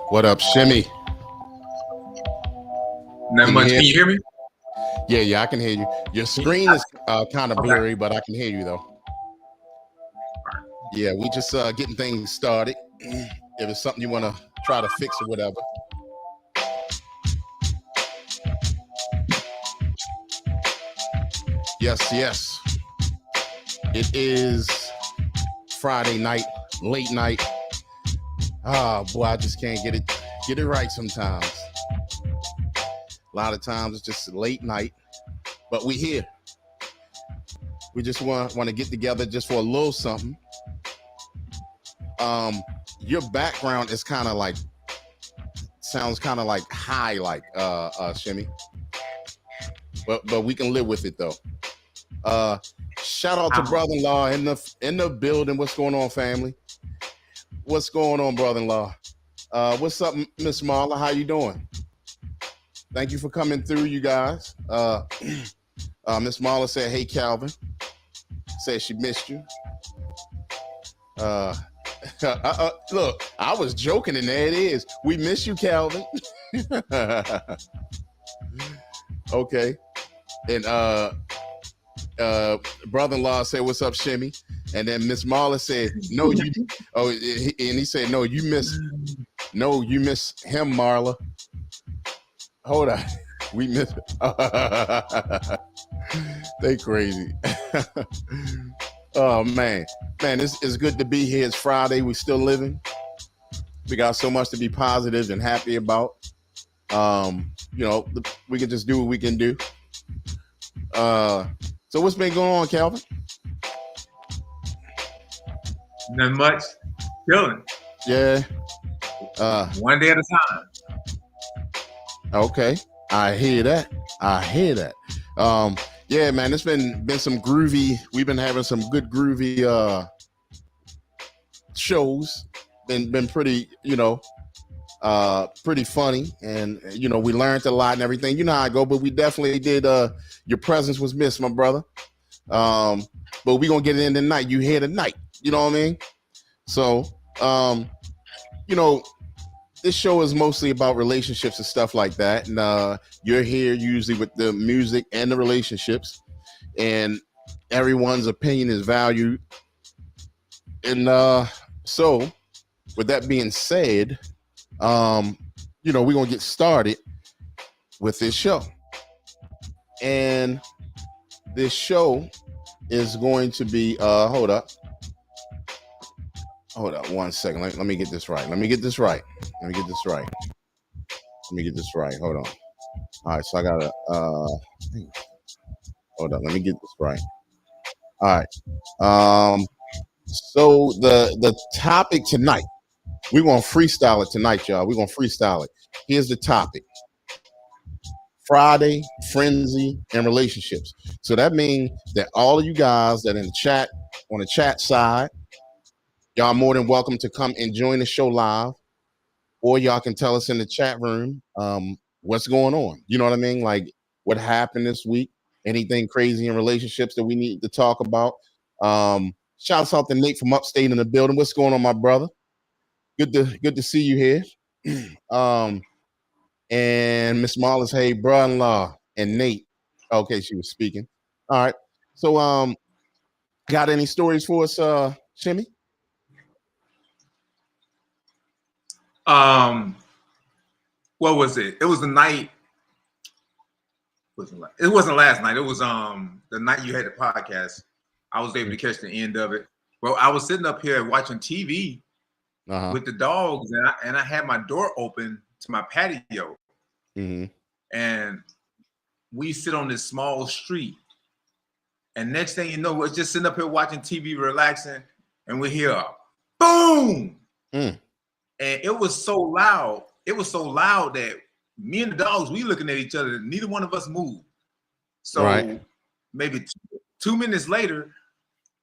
What up, Shimmy? Not Can you much. hear Can you me? hear me? Yeah, yeah, I can hear you. Your screen is kind of Okay. blurry, but I can hear you though. Yeah, we just getting things started. If it's something you want to try to fix or whatever. Yes, yes. It is Friday night, late night. Ah, boy, I just can't get it right sometimes. A lot of times it's just late night, but we here. We just want to get together just for a little something. Um, your background is kind of like sounds kind of like high, like Shimmy, but we can live with it though. Uh, Shout out to Um, brother-in-law in the building. What's going on, family? What's going on, brother-in-law? What's up, Miss Marla? How you doing? Thank you for coming through, you guys. Miss Marla said, "Hey, Calvin." Said she missed you. Uh, Look, I was joking, and there it is. We miss you, Calvin. Okay, and brother-in-law said, "What's up, Shimmy?" And then Miss Marla said, "No, you." Oh, and he said, "No, you miss. No, you miss him, Marla. Hold on, we miss." They crazy. Oh man, it's good to be here. It's Friday. We still living. We got so much to be positive and happy about. We can just do what we can do. So what's been going on, Calvin? not much. Chilling. Yeah. One day at a time. Okay. I hear that. I hear that. Yeah, man, it's been some groovy. We've been having some good groovy shows. Been pretty, pretty funny, and we learned a lot and everything. You know how I go, but we definitely did. Your presence was missed, my brother. But we gonna get it in tonight. You here tonight? You know what I mean? So, you know, this show is mostly about relationships and stuff like that. And you're here usually with the music and the relationships, and everyone's opinion is valued. And so, with that being said, we're gonna get started with this show. And this show is going to be hold up 1 second. Let me get this right. Let me get this right. Let me get this right. Let me get this right. Hold on. All right, so I gotta hold up. Let me get this right. All right. So the topic tonight, we're gonna freestyle it tonight, y'all. We're gonna freestyle it. Here's the topic: Friday, frenzy, and relationships. So that means that all of you guys that in the chat, on the chat side, y'all more than welcome to come and join the show live, or y'all can tell us in the chat room what's going on. You know what I mean? Like what happened this week, anything crazy in relationships that we need to talk about. Shouts out to Nate from upstate in the building. What's going on, my brother? Good to see you here. And Miss Marla's, hey, brother-in-law, and Nate. Okay, she was speaking. All right. So got any stories for us, Shimmy? Um, what was it? It was the night. It wasn't last night. It was the night you had the podcast. I was able to catch the end of it. Well, I was sitting up here watching TV with the dogs, and I had my door open to my patio, and we sit on this small street. And next thing you know, we're just sitting up here watching TV, relaxing, and we hear a boom. And it was so loud. It was so loud that me and the dogs, we looking at each other. Neither one of us moved. So maybe 2 minutes later,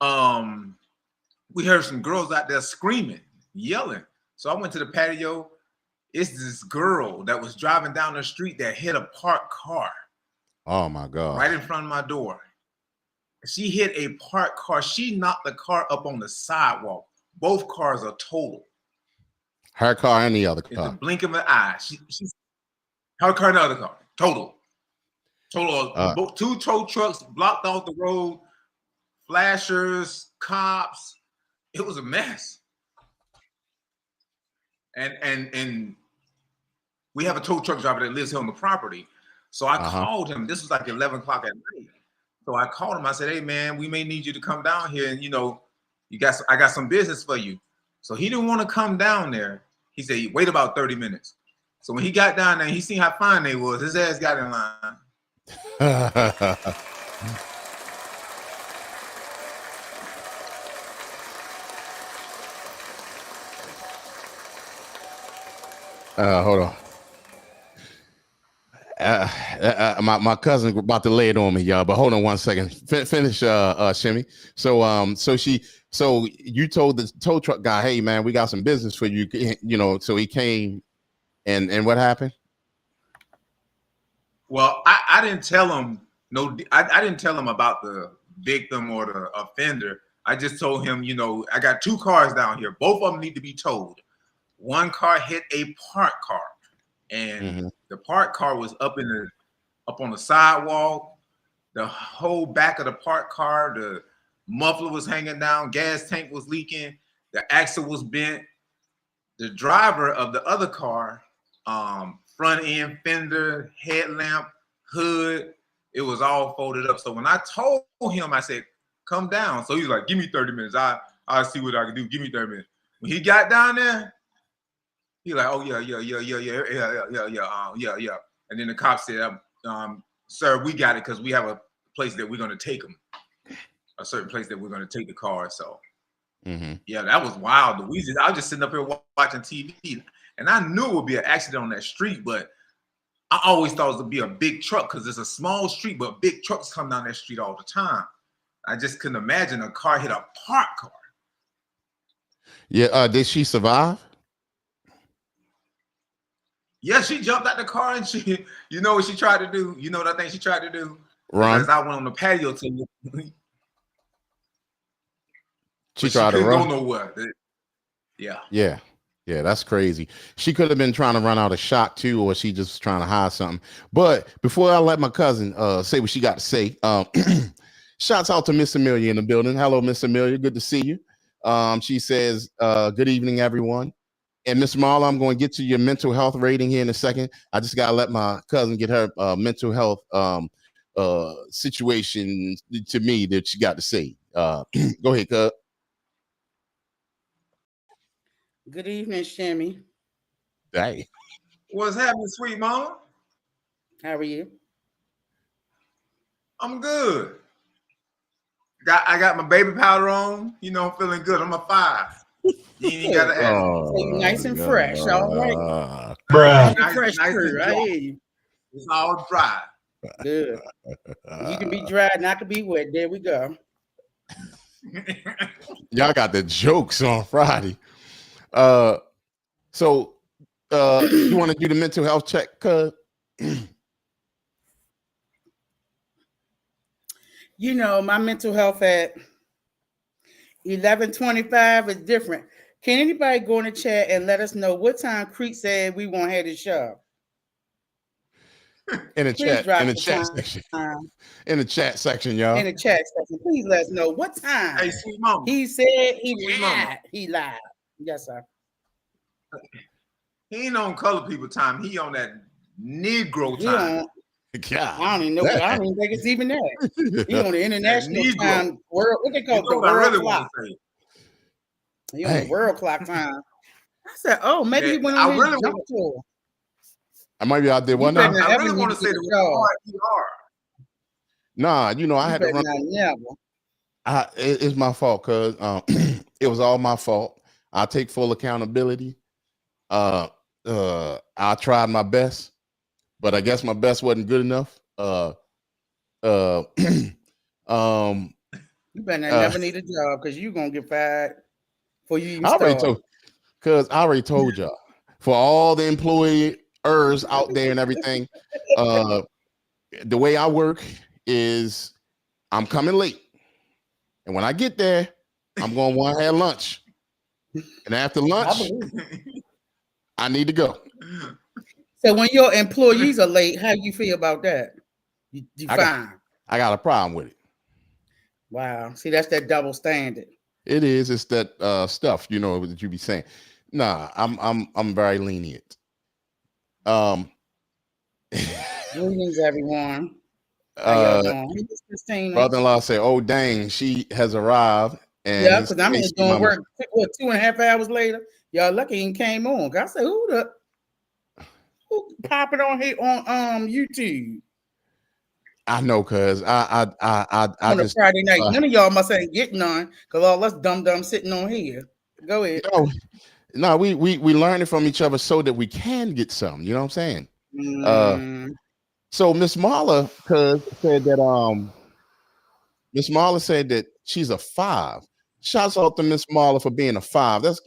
we heard some girls out there screaming, yelling. So I went to the patio. It's this girl that was driving down the street that hit a parked car. Oh my God. Right in front of my door. She hit a parked car. She knocked the car up on the sidewalk. Both cars are total. Her car and the other car. In the blink of an eye. Her car and the other car. Total. Two tow trucks blocked off the road. Flashers, cops. It was a mess. And we have a tow truck driver that lives here on the property. So I called him. This was like 11 o'clock at night. So I called him. I said, hey, man, we may need you to come down here. And, I got some business for you. So he didn't want to come down there. He said, wait about 30 minutes. So when he got down there, he seen how fine they was. His ass got in line. Hold on. My cousin about to lay it on me, y'all. But hold on one second. Finish, Shimmy. So you told the tow truck guy, hey man, we got some business for you. So he came, and what happened? Well, I didn't tell him. I didn't tell him about the victim or the offender. I just told him, I got two cars down here. Both of them need to be towed. One car hit a parked car, and the parked car was up on the sidewalk. The whole back of the parked car, the muffler was hanging down, gas tank was leaking, the axle was bent. The driver of the other car, front end fender, headlamp, hood, it was all folded up. So when I told him, I said, come down. So he's like, give me 30 minutes. I'll see what I can do. Give me 30 minutes. When he got down there, he like, oh yeah. And then the cop said, sir, we got it because we have a place that we're going to take him. A certain place that we're going to take the car. So yeah, that was wild. I was just sitting up here watching TV, and I knew it would be an accident on that street, but I always thought it would be a big truck because it's a small street, but big trucks come down that street all the time. I just couldn't imagine a car hit a parked car. Yeah, did she survive? Yeah, she jumped out the car and she, you know what she tried to do? You know what I think she tried to do? Run. Because I went on the patio to She tried to run. Go nowhere. Yeah, that's crazy. She could have been trying to run out of shot too, or she just trying to hide something. But before I let my cousin say what she got to say, shouts out to Miss Amelia in the building. Hello, Miss Amelia. Good to see you. She says, good evening, everyone. And Miss Marla, I'm going to get to your mental health rating here in a second. I just got to let my cousin get her mental health situation to me that she got to say. Go ahead, cuz. Good evening, Shimmy. Hey. What's happening, sweet mama? How are you? I'm good. I got my baby powder on. I'm feeling good. I'm a 5. You ain't got to ask. So you nice and fresh, all right? Bruh. Nice crew. I hear you. It's all dry. Good. You can be dry and I can be wet. There we go. Y'all got the jokes on Friday. So you want to do the mental health check, cuz? My mental health at 11:25 is different. Can anybody go in the chat and let us know what time Creek said we won't have the show? In the chat section. In the chat section, y'all. In the chat section. Please let us know what time. Hey, sweet mama. He said he lied. He lied. Yes, sir. He ain't on color people time. He on that Negro time. Yeah. I don't even know. I don't even think it's even that. He on the international time. World, what they call it? The world clock. He on the world clock time. I said, oh, maybe he went on his jump tour. Maybe I did one. I really want to say the Nah, I had to run. It's my fault, cuz it was all my fault. I take full accountability. I tried my best, but I guess my best wasn't good enough. You better never need a job because you're gonna get fired before you even start. I already told y'all. For all the employers out there and everything, the way I work is I'm coming late. And when I get there, I'm going to want to have lunch. And after lunch, I need to go. So when your employees are late, how do you feel about that? You fine. I got a problem with it. Wow. See, that's that double standard. It is. It's that stuff, you know, that you be saying. Nah, I'm very lenient. Greetings, everyone. Brother-in-law said, "Oh dang, she has arrived." And yeah, because I'm doing work 2.5 hours later. Y'all lucky he came on. I said, who popping on here on YouTube? I know, cause I on a Friday night. None of y'all must ain't getting on, cause all us dumb sitting on here. Go ahead. No, we learning from each other so that we can get some. You know what I'm saying? So Miss Marla said that Miss Marla said that she's a 5. Shouts out to Miss Marla for being a 5. That's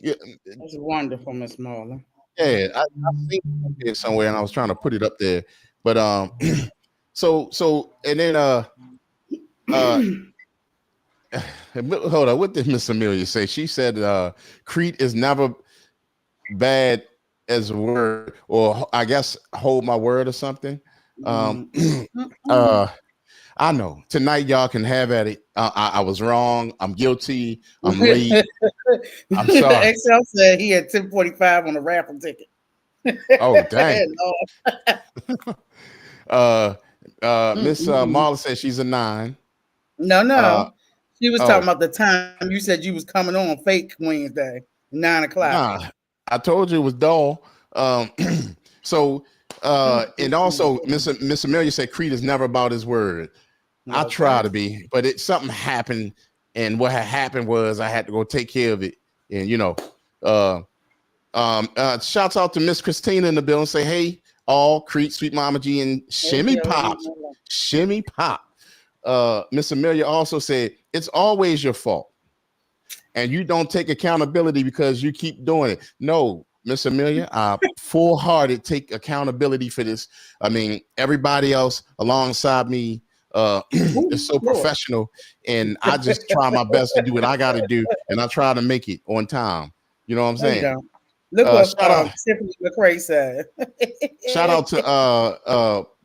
wonderful, Miss Marla. Yeah, I think it somewhere, and I was trying to put it up there, but so and then hold on, what did Miss Amelia say? She said Crete is never bad as a word, or I guess hold my word or something. I know tonight y'all can have at it. I was wrong. I'm guilty. I'm late. I'm sorry. XL said he had 10:45 on the raffle ticket. Oh dang. Miss Marla said she's a 9. No. She was talking about the time you said you was coming on fake Wednesday, 9 o'clock. Nah, I told you it was dull. So and also Miss Amelia said Crete is never about his word. I try to be, but something happened, and what had happened was I had to go take care of it. And you know, shouts out to Miss Christina in the building. Say hey, all Crete, Sweet Mama G, and Shimmy Pop. Miss Amelia also said it's always your fault, and you don't take accountability because you keep doing it. No, Miss Amelia, I full-hearted take accountability for this. I mean, everybody else alongside me is so professional, and I just try my best to do what I got to do, and I try to make it on time. You know what I'm saying? Look what Tiffany McCray said. Shout out to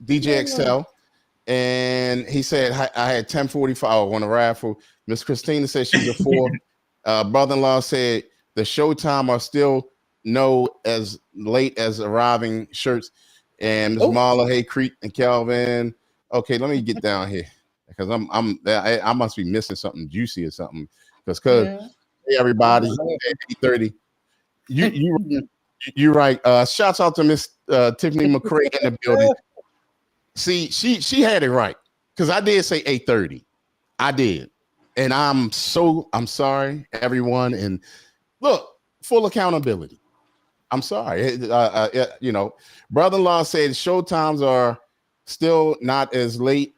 DJ XL, and he said I had 10:45 on the raffle. Miss Christina said she's a 4. Brother-in-law said the showtime are still no as late as arriving shirts. And Miss Marla, hey Crete and Calvin. Okay, let me get down here because I must be missing something juicy or something. Because hey everybody, 8:30. You're right. Shouts out to Miss Tiffany McCray in the building. See, she had it right because I did say 8:30. I did, and I'm sorry, everyone. And look, full accountability. I'm sorry. You know, brother-in-law said show times are still not as late.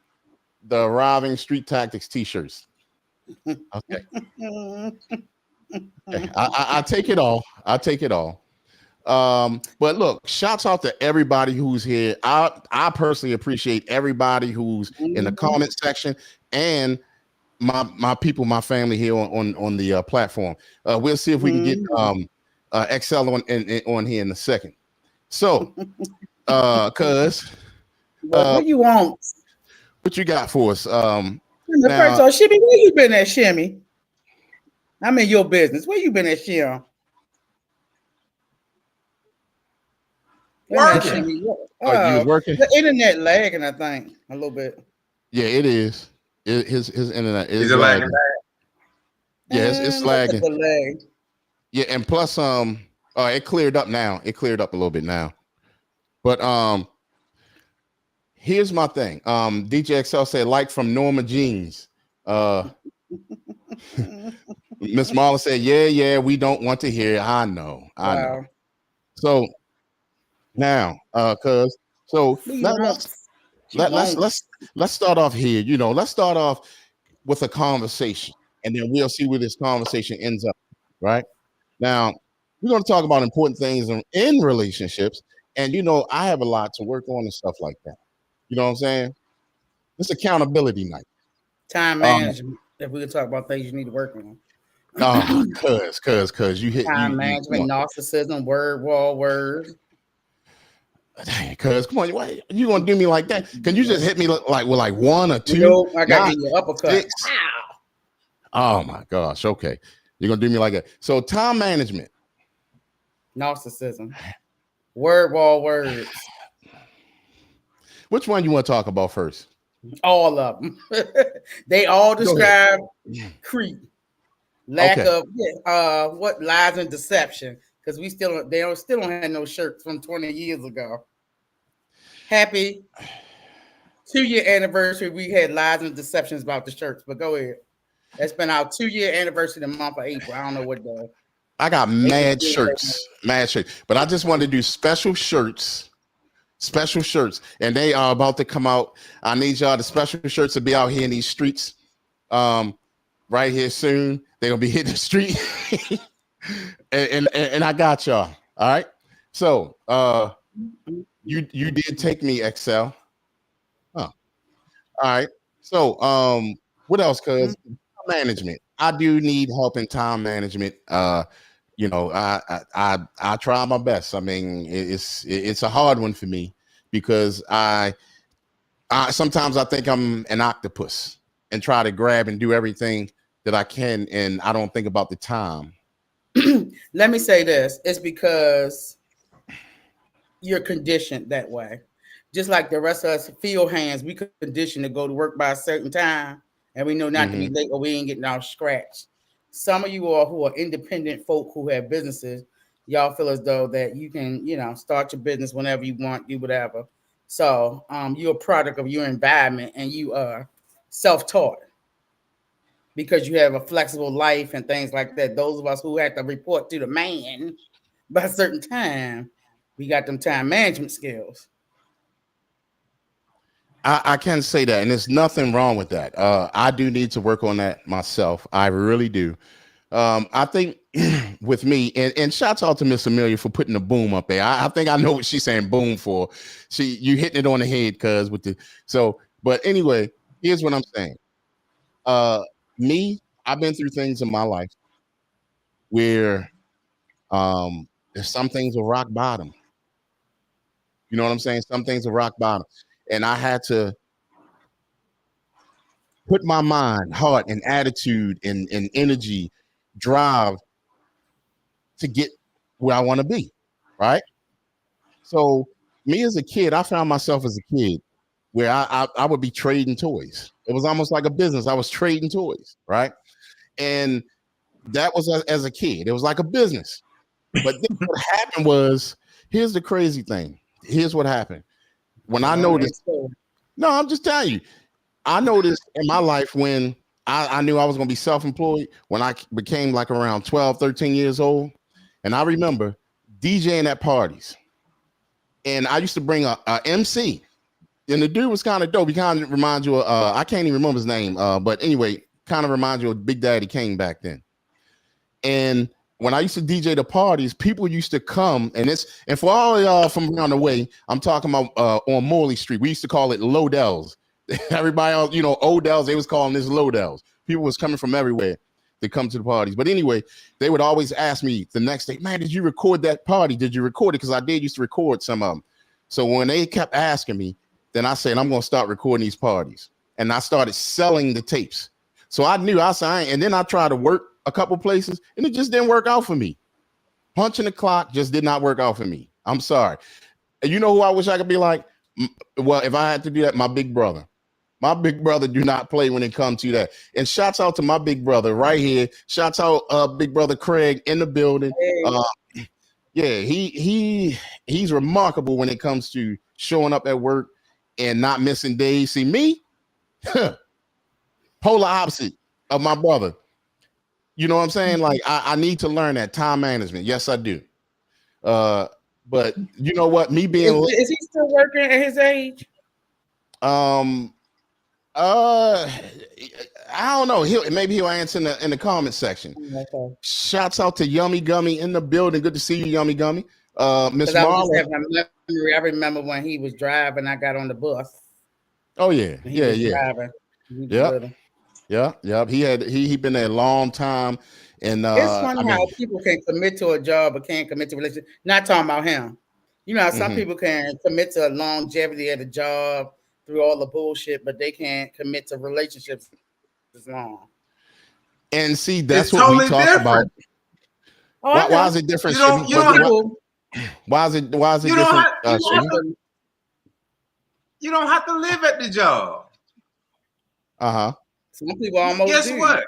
The arriving Street Tactics t-shirts. Okay. I take it all. I take it all. But look, shouts out to everybody who's here. I personally appreciate everybody who's in the comment section and my people, my family here on the platform. We'll see if we can get XL on here in a second. So, cuz what you want? What you got for us? Shimmy, where you been at, Shimmy? I'm in your business. Where you been at, Shimmy? Working. You was working? The internet lagging, I think, a little bit. Yeah, it is. His internet is lagging. Yeah, it's lagging. Yeah, and plus, it cleared up now. It cleared up a little bit now. But here's my thing. DJ XL said, like from Norma Jeans. Miss Marla said, yeah, we don't want to hear it. I know. So now, let's start off here. You know, let's start off with a conversation, and then we'll see where this conversation ends up. Right now, we're going to talk about important things in relationships, and you know, I have a lot to work on and stuff like that. You know what I'm saying? It's accountability night. Time management. If we could talk about things you need to work on. Oh, cause you hit time management, narcissism, word wall, word. Dang, cuz come on, why you gonna do me like that? Can you just hit me like with like one or two? Nope, I gotta give you an uppercut. Oh my gosh, okay. You're gonna do me like that. So time management. Narcissism. Word wall words. Which one you want to talk about first? All of them. They all describe creep. Lack of what lies and deception. Because they still don't have no shirts from 20 years ago. Happy 2-year anniversary. We had lies and deceptions about the shirts, but go ahead. That's been our 2-year anniversary the month of April. I don't know what day. I got mad shirts, but I just wanted to do special shirts, and they are about to come out. I need y'all. The special shirts to be out here in these streets, right here soon. They're gonna be hitting the street, and I got y'all. All right. So, you did take me, Excel. Huh. All right. So, what else? Cause management. I do need help in time management. You know, I try my best. I mean, it's a hard one for me because I sometimes I think I'm an octopus and try to grab and do everything that I can, and I don't think about the time. Let me say this: it's because you're conditioned that way. Just like the rest of us field hands, we conditioned to go to work by a certain time, and we know not to be late or we ain't getting our scratch. Some of you all who are independent folk who have businesses, y'all feel as though that you can, start your business whenever you want, do whatever. So you're a product of your environment and you are self-taught because you have a flexible life and things like that. Those of us who have to report to the man by a certain time, we got them time management skills. I can say that, and there's nothing wrong with that. I do need to work on that myself. I really do. I think with me, and shouts out to Miss Amelia for putting the boom up there. I think I know what she's saying boom for. You hitting it on the head, cuz but anyway, here's what I'm saying. I've been through things in my life where there's some things are rock bottom. You know what I'm saying? Some things are rock bottom. And I had to put my mind, heart, and attitude and energy, drive to get where I want to be, right? So me as a kid, I found myself as a kid where I would be trading toys. It was almost like a business. I was trading toys, right? And that was as a kid. It was like a business. But then what happened was, here's the crazy thing. Here's what happened. When I noticed, no, I'm just telling you, I noticed in my life when I knew I was going to be self-employed, when I became like around 12, 13 years old. And I remember DJing at parties. And I used to bring a MC. And the dude was kind of dope. He kind of reminds you of, I can't even remember his name. But anyway, kind of reminds you of Big Daddy Kane back then. And when I used to DJ the parties, people used to come, and for all y'all from around the way, I'm talking about on Morley Street. We used to call it Lodell's. Everybody else, Odell's, they was calling this Lodell's. People was coming from everywhere to come to the parties. But anyway, they would always ask me the next day, man, did you record that party? Did you record it? Because I used to record some of them. So when they kept asking me, then I said, I'm going to start recording these parties. And I started selling the tapes. So I knew and then I tried to work a couple places, and it just didn't work out for me. Punching the clock just did not work out for me. I'm sorry. And you know who I wish I could be like? Well, if I had to do that, my big brother. My big brother do not play when it comes to that. And shouts out to my big brother right here. Shouts out big brother Craig in the building. Hey. He's remarkable when it comes to showing up at work and not missing days. See me, polar opposite of my brother. You know what I'm saying? Like I need to learn that time management. Yes, I do. But you know what? Me being is he still working at his age? I don't know. Maybe he'll answer in the comment section. Okay. Shouts out to Yummy Gummy in the building. Good to see you, Yummy Gummy. Miss Marla. I remember when he was driving. I got on the bus. Oh yeah, yeah. Yeah. Yeah. He been there a long time. And it's funny how people can commit to a job but can't commit to a relationship. Not talking about him. You know, some people can commit to a longevity at a job through all the bullshit, but they can't commit to relationships as long. And see, that's what totally we talk different. About. Oh, why is it different? Why is it different? You don't have to live at the job. Some people almost guess do. What?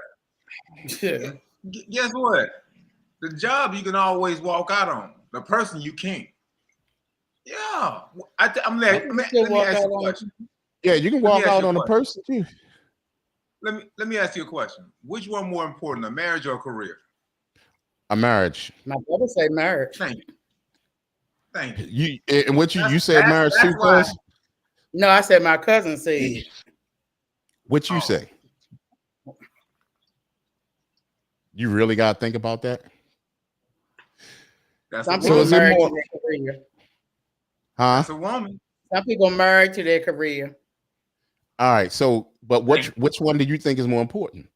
Guess what? The job you can always walk out on. The person you can't. Yeah. Let me ask you a question. Yeah, you can walk out on a person too. Let me ask you a question. Which one more important, a marriage or a career? A marriage. My brother say marriage. Thank you. And what you said marriage too, cuz? No, I said my cousin said. What you say? You really gotta think about that. Some people married to their career. Huh? That's a woman. Some people married to their career. All right. So, but which one do you think is more important?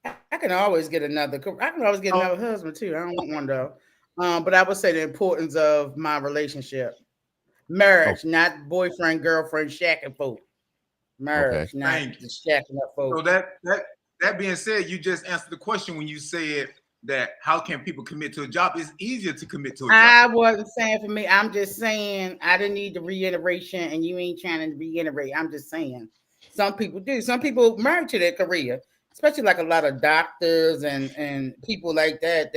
I can always get another. I can always get another husband too. I don't want one though. But I would say the importance of my relationship, marriage, not boyfriend, girlfriend, shacking folk. Marriage, not shacking up folk. So that being said, you just answered the question when you said that how can people commit to a job? It's easier to commit to a job. I wasn't saying for me. I'm just saying I didn't need the reiteration, and you ain't trying to reiterate. I'm just saying some people do. Some people married to their career, especially like a lot of doctors and people like that.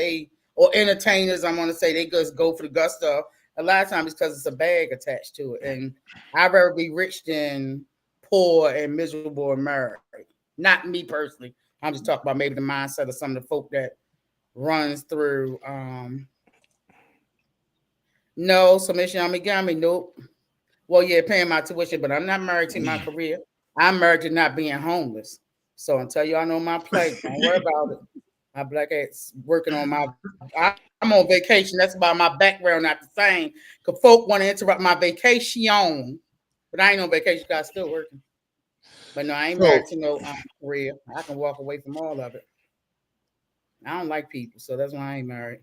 Or entertainers. I'm gonna say they just go for the gusto. A lot of times it's because it's a bag attached to it, and I'd rather be rich than poor and miserable and married. Not me personally. I'm just talking about maybe the mindset of some of the folk that runs through. No, submission amigami. Nope. Well, yeah, paying my tuition, but I'm not married to my career. I'm married to not being homeless. So until y'all know my plight, don't worry about it. My black ass working on I'm on vacation. That's about my background, not the same. Cause folk want to interrupt my vacation, but I ain't on vacation. Cause I'm still working. But no, I ain't married to no career. I can walk away from all of it. I don't like people, so that's why I ain't married.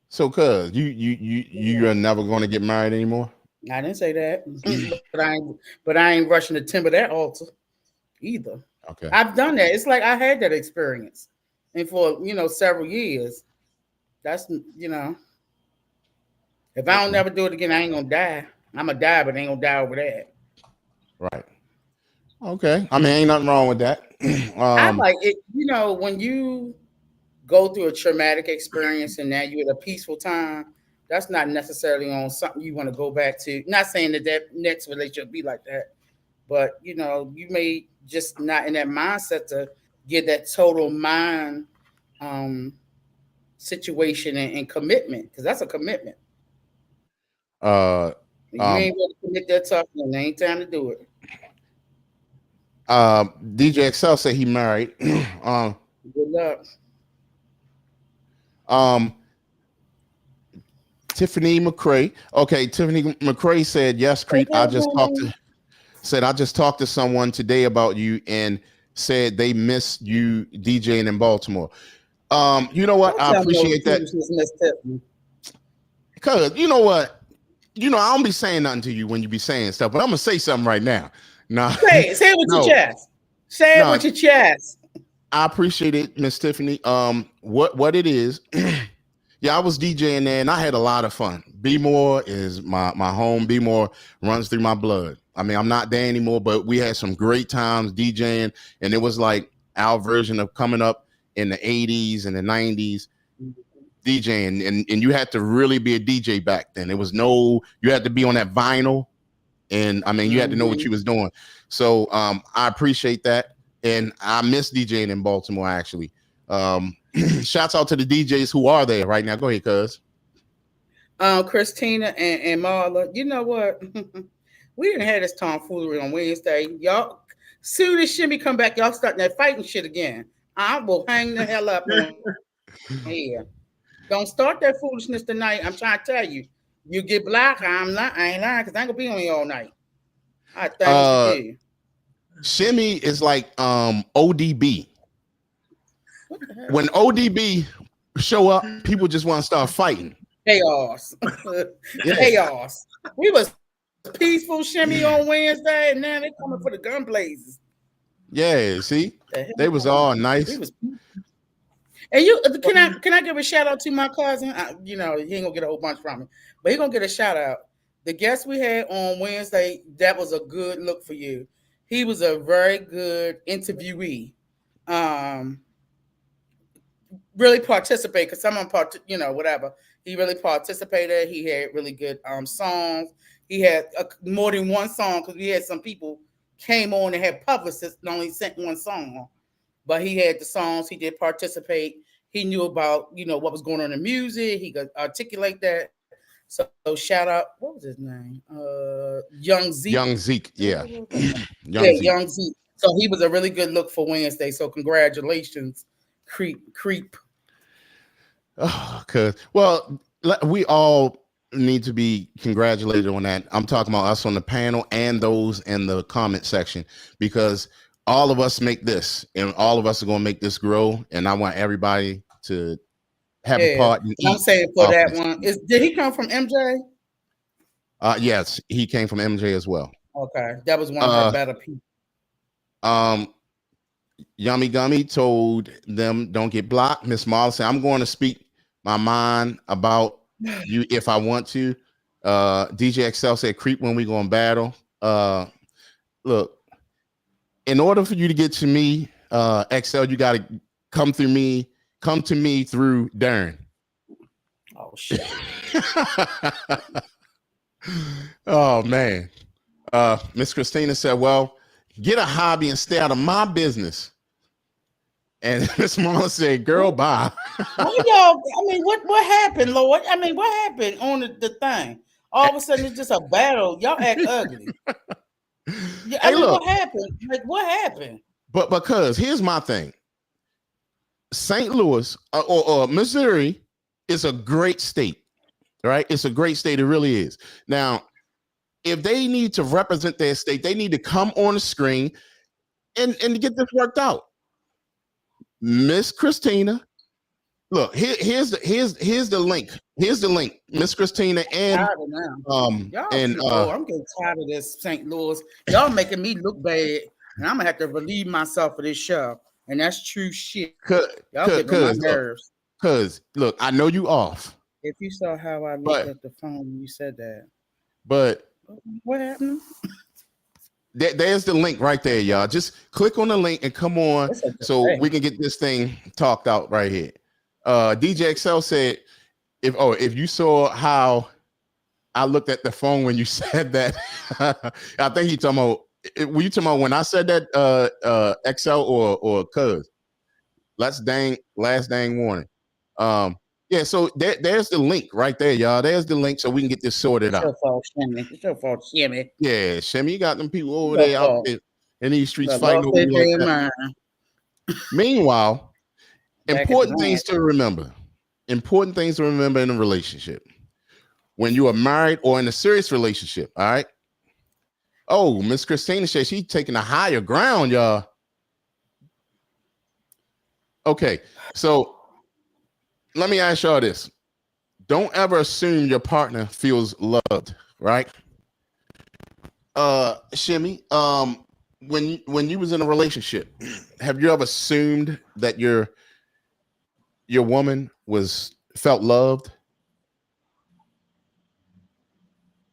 So, cuz you're never going to get married anymore? I didn't say that, but I ain't rushing to timber that altar either. Okay, I've done that. It's like I had that experience, and for several years. That's if I don't never do it again, I ain't gonna die. I'm gonna die, but I ain't gonna die over that. Right. Okay. I mean, ain't nothing wrong with that. I like it. When you go through a traumatic experience and now you're at a peaceful time, that's not necessarily on something you want to go back to. Not saying that next relationship be like that, but you may just not in that mindset to get that total mind situation and commitment, because that's a commitment. You ain't going to commit that tough, and there ain't time to do it. DJ Excel said he married. Good luck. Tiffany McCray. Okay, Tiffany McCray said, yes, Creep. I just talked to someone today about you and said they miss you DJing in Baltimore. You know what? I appreciate that. Because you know what? I don't be saying nothing to you when you be saying stuff, but I'm gonna say something right now. No, say it with your chest. Say it with your chest. I appreciate it, Miss Tiffany. What it is, yeah, I was DJing there and I had a lot of fun. B-More is my home. B-More runs through my blood. I mean, I'm not there anymore, but we had some great times DJing, and it was like our version of coming up in the 80s and the 90s DJing, and you had to really be a DJ back then. It was you had to be on that vinyl, and I mean, you had to know what you was doing. So I appreciate that, and I miss DJing in Baltimore, actually. Shouts out to the DJs who are there right now. Go ahead, cuz. Christina and Marla, you know what? We didn't have this tomfoolery on Wednesday. Y'all, soon as Shimmy come back, y'all starting that fighting shit again. I will hang the hell up on here. Don't start that foolishness tonight. I'm trying to tell you. You get blocked. I ain't lying, because I ain't gonna be on here all night. I thank you. Shimmy is like ODB. When ODB show up, people just want to start fighting. Chaos. Chaos. We was peaceful Shimmy on Wednesday, and now they coming for the gun blazes. Yeah, see, they was all nice. And you can I give a shout out to my cousin? You know, he ain't gonna get a whole bunch from me, but he gonna get a shout out. The guest we had on Wednesday, that was a good look for you. He was a very good interviewee. Really participate because someone whatever. He really participated. He had really good songs. He had more than one song because we had some people came on and had publicists and only sent one song. But he had the songs. He did participate. He knew about, what was going on in music. He could articulate that. So shout out, what was his name? Young Zeke. Young Zeke, yeah. Young Zeke. So he was a really good look for Wednesday. So congratulations, Creep. Oh, well, we all need to be congratulated on that. I'm talking about us on the panel and those in the comment section, because all of us make this, and all of us are going to make this grow. And I want everybody to have a part. I'm saying for that one, did he come from MJ? Yes, he came from MJ as well. Okay, that was one of the better people. Yummy Gummy told them don't get blocked. Miss Marla said, I'm going to speak my mind about you if I want to. DJ XL said, creep when we go in battle. Look, in order for you to get to me, XL, you got to come to me through Darren. Oh, shit. Oh, man. Miss Christina said, well, get a hobby and stay out of my business. And Miss Marla said, girl, bye. What happened, Lord? What happened on the thing? All of a sudden, it's just a battle. Y'all act ugly. What happened? What happened? But because here's my thing. St. Louis or Missouri is a great state, right? It's a great state. It really is. Now, if they need to represent their state, they need to come on the screen and get this worked out. Miss Christina, look, here's the link. Here's the link. Miss Christina and I'm getting tired of this St. Louis. Y'all making me look bad, and I'm gonna have to relieve myself for this show. And that's true shit. Y'all get on my nerves. Cause look, I know you off. If you saw how I looked at the phone when you said that. But what happened? There's the link right there, y'all. Just click on the link and come on so we can get this thing talked out right here. DJ XL said, if you saw how I looked at the phone when you said that, I think you talking about, were you talking about when I said that XL or Cuz? Last dang warning. Yeah, so there's the link right there, y'all. There's the link so we can get this sorted out. It's your fault, Shimmy. Yeah, Shimmy, you got them people over there out there in these streets fighting over you like that. Meanwhile, important things to remember. Important things to remember in a relationship. When you are married or in a serious relationship, all right? Oh, Miss Christina says she's taking a higher ground, y'all. Okay, so let me ask y'all this. Don't ever assume your partner feels loved, right? Shimmy, when you was in a relationship, have you ever assumed that your woman felt loved?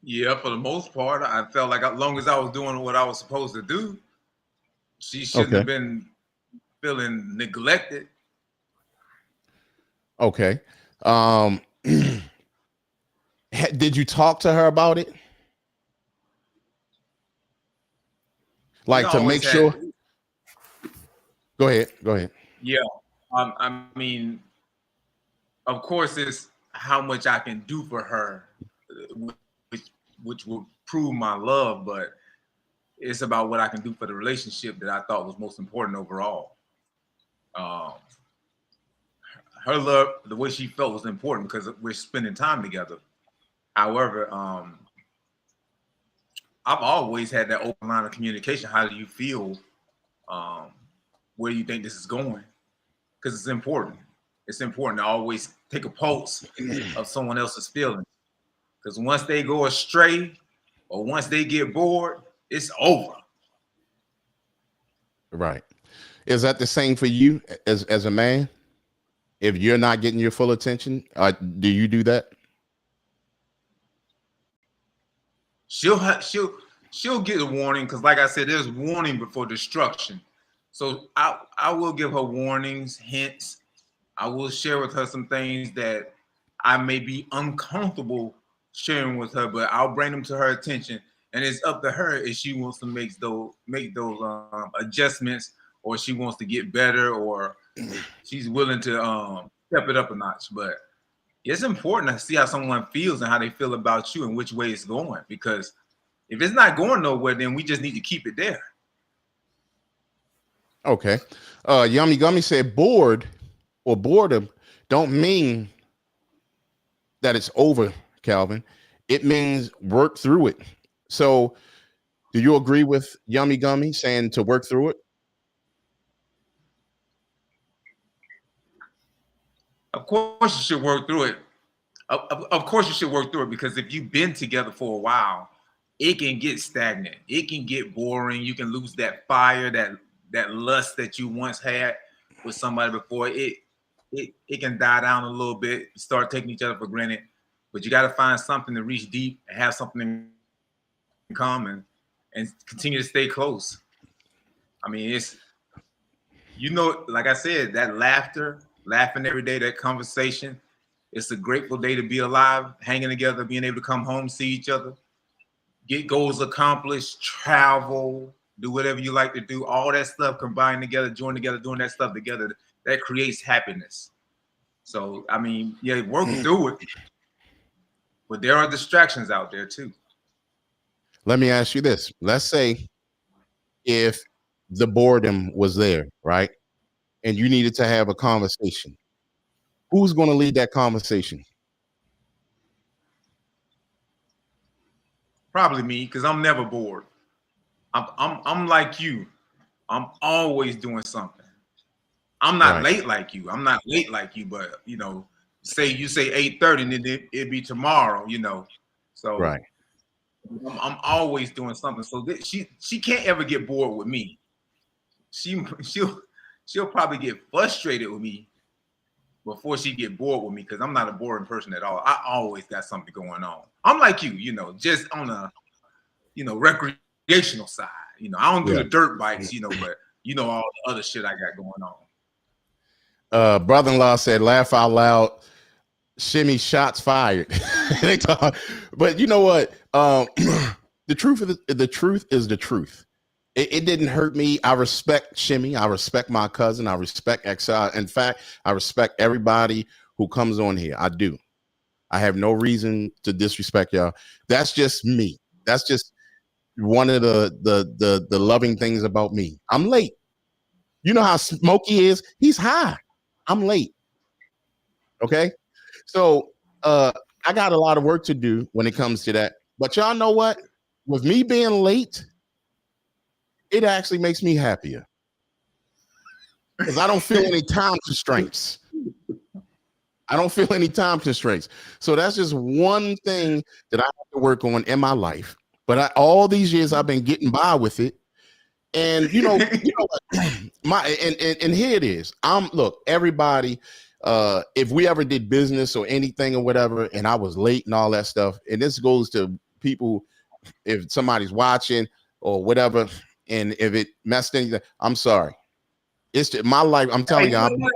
Yeah, for the most part, I felt like as long as I was doing what I was supposed to do, she shouldn't have been feeling neglected. Okay. Did you talk to her about it? Like to make sure? Go ahead. Yeah. I mean, of course, it's how much I can do for her, which will prove my love, but it's about what I can do for the relationship that I thought was most important overall. Her love, the way she felt was important because we're spending time together. However, I've always had that open line of communication. How do you feel? Where do you think this is going? Because it's important. It's important to always take a pulse of someone else's feelings. Because once they go astray or once they get bored, it's over. Right. Is that the same for you as a man? If you're not getting your full attention, do you do that? She'll get a warning because, like I said, there's warning before destruction. So I will give her warnings, hints. I will share with her some things that I may be uncomfortable sharing with her, but I'll bring them to her attention, and it's up to her if she wants to make those adjustments, or she wants to get better, or she's willing to step it up a notch. But it's important to see how someone feels and how they feel about you and which way it's going, because if it's not going nowhere, then we just need to keep it there. Okay. Yummy Gummy said bored or boredom don't mean that it's over, Calvin. It means work through it. So do you agree with Yummy Gummy saying to work through it? Of course you should work through it. Of course you should work through it, because if you've been together for a while, it can get stagnant. It can get boring. You can lose that fire, that lust that you once had with somebody before. It can die down a little bit, start taking each other for granted. But you got to find something to reach deep and have something in common and continue to stay close. I mean, it's, like I said, that laughing every day, that conversation. It's a grateful day to be alive, hanging together, being able to come home, see each other, get goals accomplished, travel, do whatever you like to do. All that stuff combined together, join together, doing that stuff together, that creates happiness. So, I mean, yeah, work through it. But there are distractions out there too. Let me ask you this. Let's say if the boredom was there, right? And you needed to have a conversation. Who's going to lead that conversation? Probably me, because I'm never bored. I'm like you. I'm always doing something. I'm not late like you. I'm not late like you, but say you say 8:30, and then it'd be tomorrow. So right. I'm always doing something. So she can't ever get bored with me. She'll probably get frustrated with me before she get bored with me, because I'm not a boring person at all. I always got something going on. I'm like you, just on a recreational side. I don't do the dirt bikes, but all the other shit I got going on. Brother-in-law said, laugh out loud, shimmy, shots fired. But you know what? The truth is the truth. It didn't hurt me. I respect Shimmy. I respect my cousin. I respect XR. In fact, I respect everybody who comes on here. I do. I have no reason to disrespect y'all. That's just me. That's just one of the loving things about me. I'm late. You know how Smokey is? He's high. I'm late. Okay? So I got a lot of work to do when it comes to that. But y'all know what? With me being late, it actually makes me happier, because I don't feel any time constraints. So that's just one thing that I have to work on in my life. But all these years I've been getting by with it. And you know what? And here it is. Look, everybody, if we ever did business or anything or whatever, and I was late and all that stuff, and this goes to people, if somebody's watching or whatever, and if it messed anything, I'm sorry. It's just my life. I'm telling you, I'm doing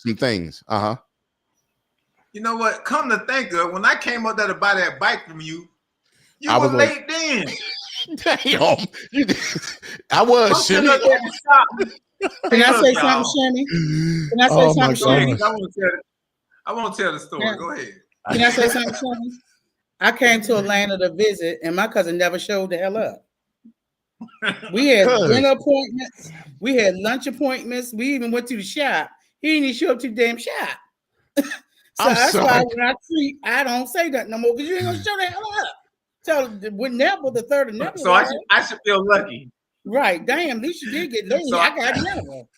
some things. You know what? Come to think of it, when I came up there to buy that bike from you, you were late then. Damn, I was. Can I say something, Shimmy? Can I say something, Shimmy? I won't tell the story. Yeah. Go ahead. Can I say something, Shimmy? I came to Atlanta to visit, and my cousin never showed the hell up. We had dinner appointments. We had lunch appointments. We even went to the shop. He didn't even show up to the damn shop. So that's why when I don't say that no more, because you ain't gonna show the hell up. So with Neville, the third of Neville. So I should feel lucky. Right. Damn, at least you did get late. So I got Neville.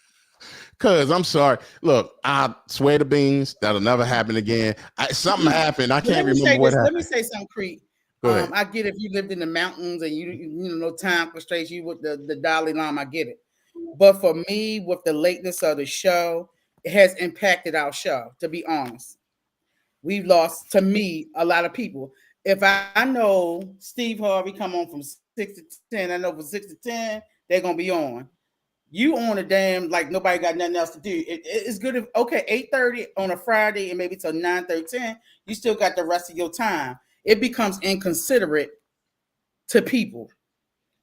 Cause I'm sorry. Look, I swear to beans, that'll never happen again. Something happened. I can't remember what happened. Let me say something, Creek. I get if you lived in the mountains and you know time frustrates you with the Dalai Lama. I get it. But for me, with the lateness of the show, it has impacted our show. To be honest, we've lost, to me, a lot of people. If I know Steve Harvey come on from 6 to 10, I know from 6 to 10 they're gonna be on. You on a damn like nobody got nothing else to do. It's good if 8:30 on a Friday and maybe till 9:30, 10, you still got the rest of your time. It becomes inconsiderate to people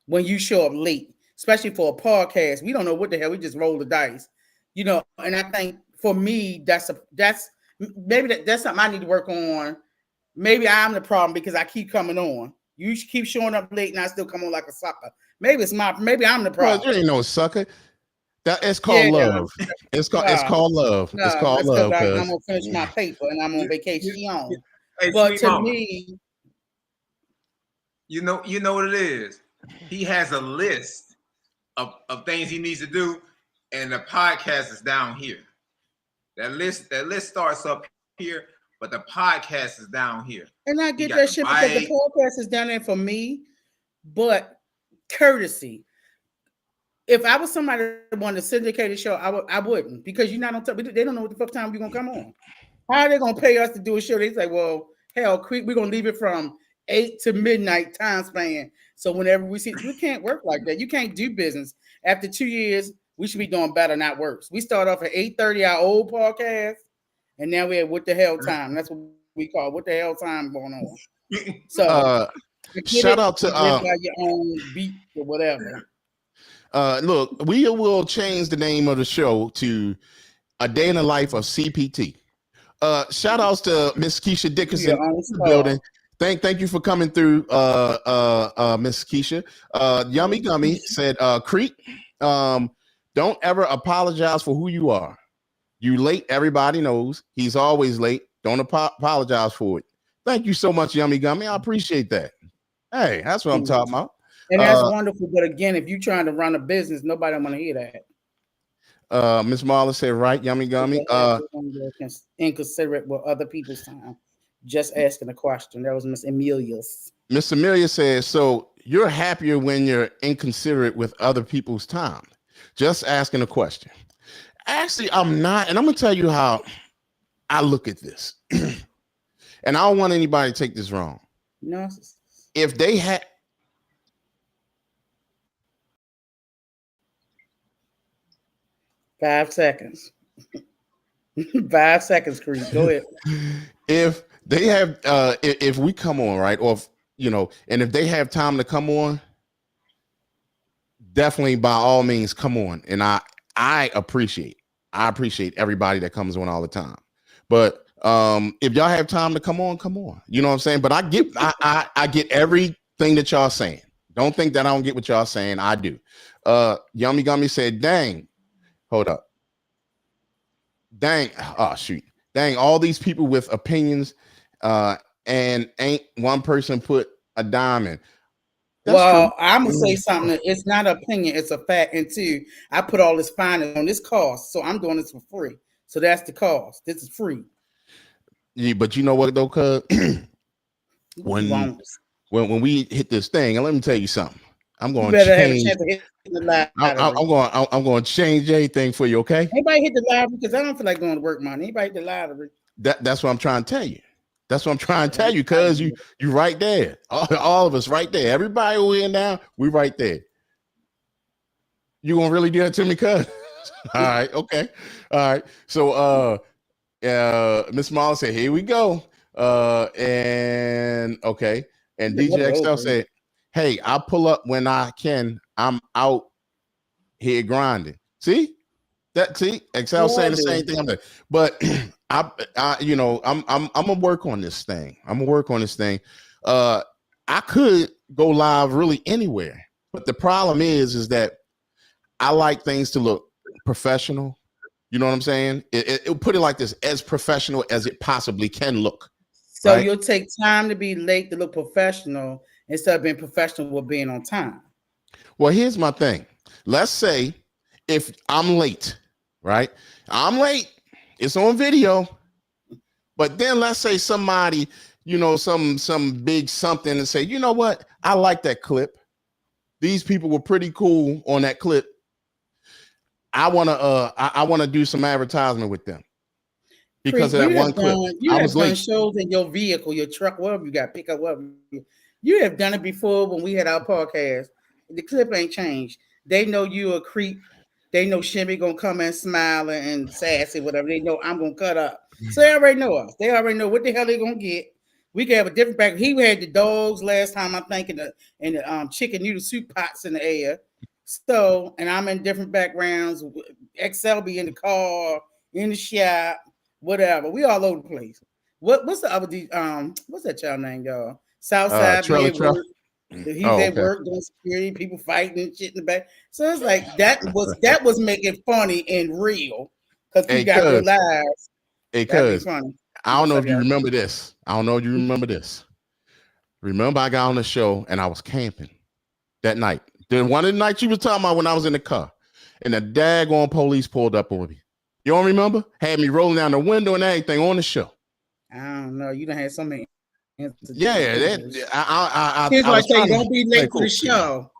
when you show up late, especially for a podcast. We don't know what the hell, we just roll the dice, you know. And I think for me, that's something I need to work on. Maybe I'm the problem because I keep coming on. You keep showing up late and I still come on like a sucker. Maybe I'm the problem. Well, you ain't no sucker. It's called love. It's called love. No, it's called love. I'm gonna finish my paper and I'm on vacation. Hey, but to me, you know what it is. He has a list of things he needs to do, and the podcast is down here. That list starts up here, but the podcast is down here. And I get that shit because the podcast is down there for me, but courtesy. If I was somebody that wanted to syndicate a show, I wouldn't, because you're not on top. They don't know what the fuck time you're gonna come on. How are they gonna pay us to do a show? They say, well, hell, we're gonna leave it from 8 to midnight time span. So whenever we can't work like that. You can't do business. After 2 years, we should be doing better, not worse. We start off at 8:30, our old podcast, and now we're at what the hell time. That's what we call what the hell time going on. So shout out to your own beat or whatever. Look, we will change the name of the show to A Day in the Life of CPT. Shout outs to Miss Keisha Dickerson in the building. Thank you for coming through, Miss Keisha. Yummy Gummy said, Creek, don't ever apologize for who you are. You late, everybody knows. He's always late. Don't apologize for it. Thank you so much, Yummy Gummy. I appreciate that. Hey, that's what I'm talking about. And that's wonderful. But again, if you're trying to run a business, nobody want to hear that. Miss Marla said, right, Yummy Gummy. Inconsiderate with other people's time. Just asking a question. That was Miss Amelia's. Miss Amelia says, so you're happier when you're inconsiderate with other people's time. Just asking a question. Actually, I'm not. And I'm going to tell you how I look at this. And I don't want anybody to take this wrong. No. If they had. 5 seconds. 5 seconds, Creed. Go ahead. If they have, if we come on, right, or if, and if they have time to come on, definitely by all means come on. And I appreciate everybody that comes on all the time. But if y'all have time to come on, you know what I'm saying? But I get everything that y'all saying. Don't think that I don't get what y'all saying. I do. Yummy Gummy said, dang, hold up. Dang, oh shoot. Dang, all these people with opinions and ain't one person put a dime in. Well, I'm gonna say something. It's not an opinion, it's a fact. And two, I put all this finance on this cost, so I'm doing this for free. So that's the cost. This is free. Yeah, but you know what though, cuz when we hit this thing, and let me tell you something. I'm going to change. I'm going to change everything for you. Okay. Anybody hit the lottery? Because I don't feel like going to work, man. Anybody hit the lottery? That's what I'm trying to tell you. That's what I'm trying to tell you. Cause you right there. All of us right there. Everybody who in now, we right there. You gonna really do that to me, cuz? All right. Okay. All right. So Miss Marla said, here we go. And okay. And DJ XL said, hey, I pull up when I can. I'm out here grinding. See, XL saying the same thing. But I'm gonna work on this thing. I could go live really anywhere, but the problem is that I like things to look professional. You know what I'm saying? It'll put it like this: as professional as it possibly can look. So right? You'll take time to be late to look professional, instead of being professional with being on time. Well, here's my thing. Let's say if I'm late, right? I'm late. It's on video. But then let's say somebody, some big something and say, you know what? I like that clip. These people were pretty cool on that clip. I want to do some advertisement with them because of that one clip. You have done shows in your vehicle, your truck, whatever you got, pick up whatever. You have done it before when we had our podcast. The clip ain't changed. They know you a creep. They know Shimmy gonna come in smiling and sassy, whatever. They know I'm gonna cut up. So they already know us. They already know what the hell they gonna get. We can have a different back. He had the dogs last time, I think, and the chicken noodle soup pots in the air. So, and I'm in different backgrounds. XL be in the car, in the shop, whatever. We all over the place. What's the other what's that child name, y'all? Southside. He's at work doing security, people fighting and shit in the back. So it's like that was making funny and real because we got real lives. Hey, cuz I don't know if you remember this. Remember, I got on the show and I was camping that night. Then one of the nights you was talking about when I was in the car, and the daggone police pulled up on me. You don't remember? Had me rolling down the window and everything on the show. I don't know. You done had so many. Yeah, I like say, don't be late for the show.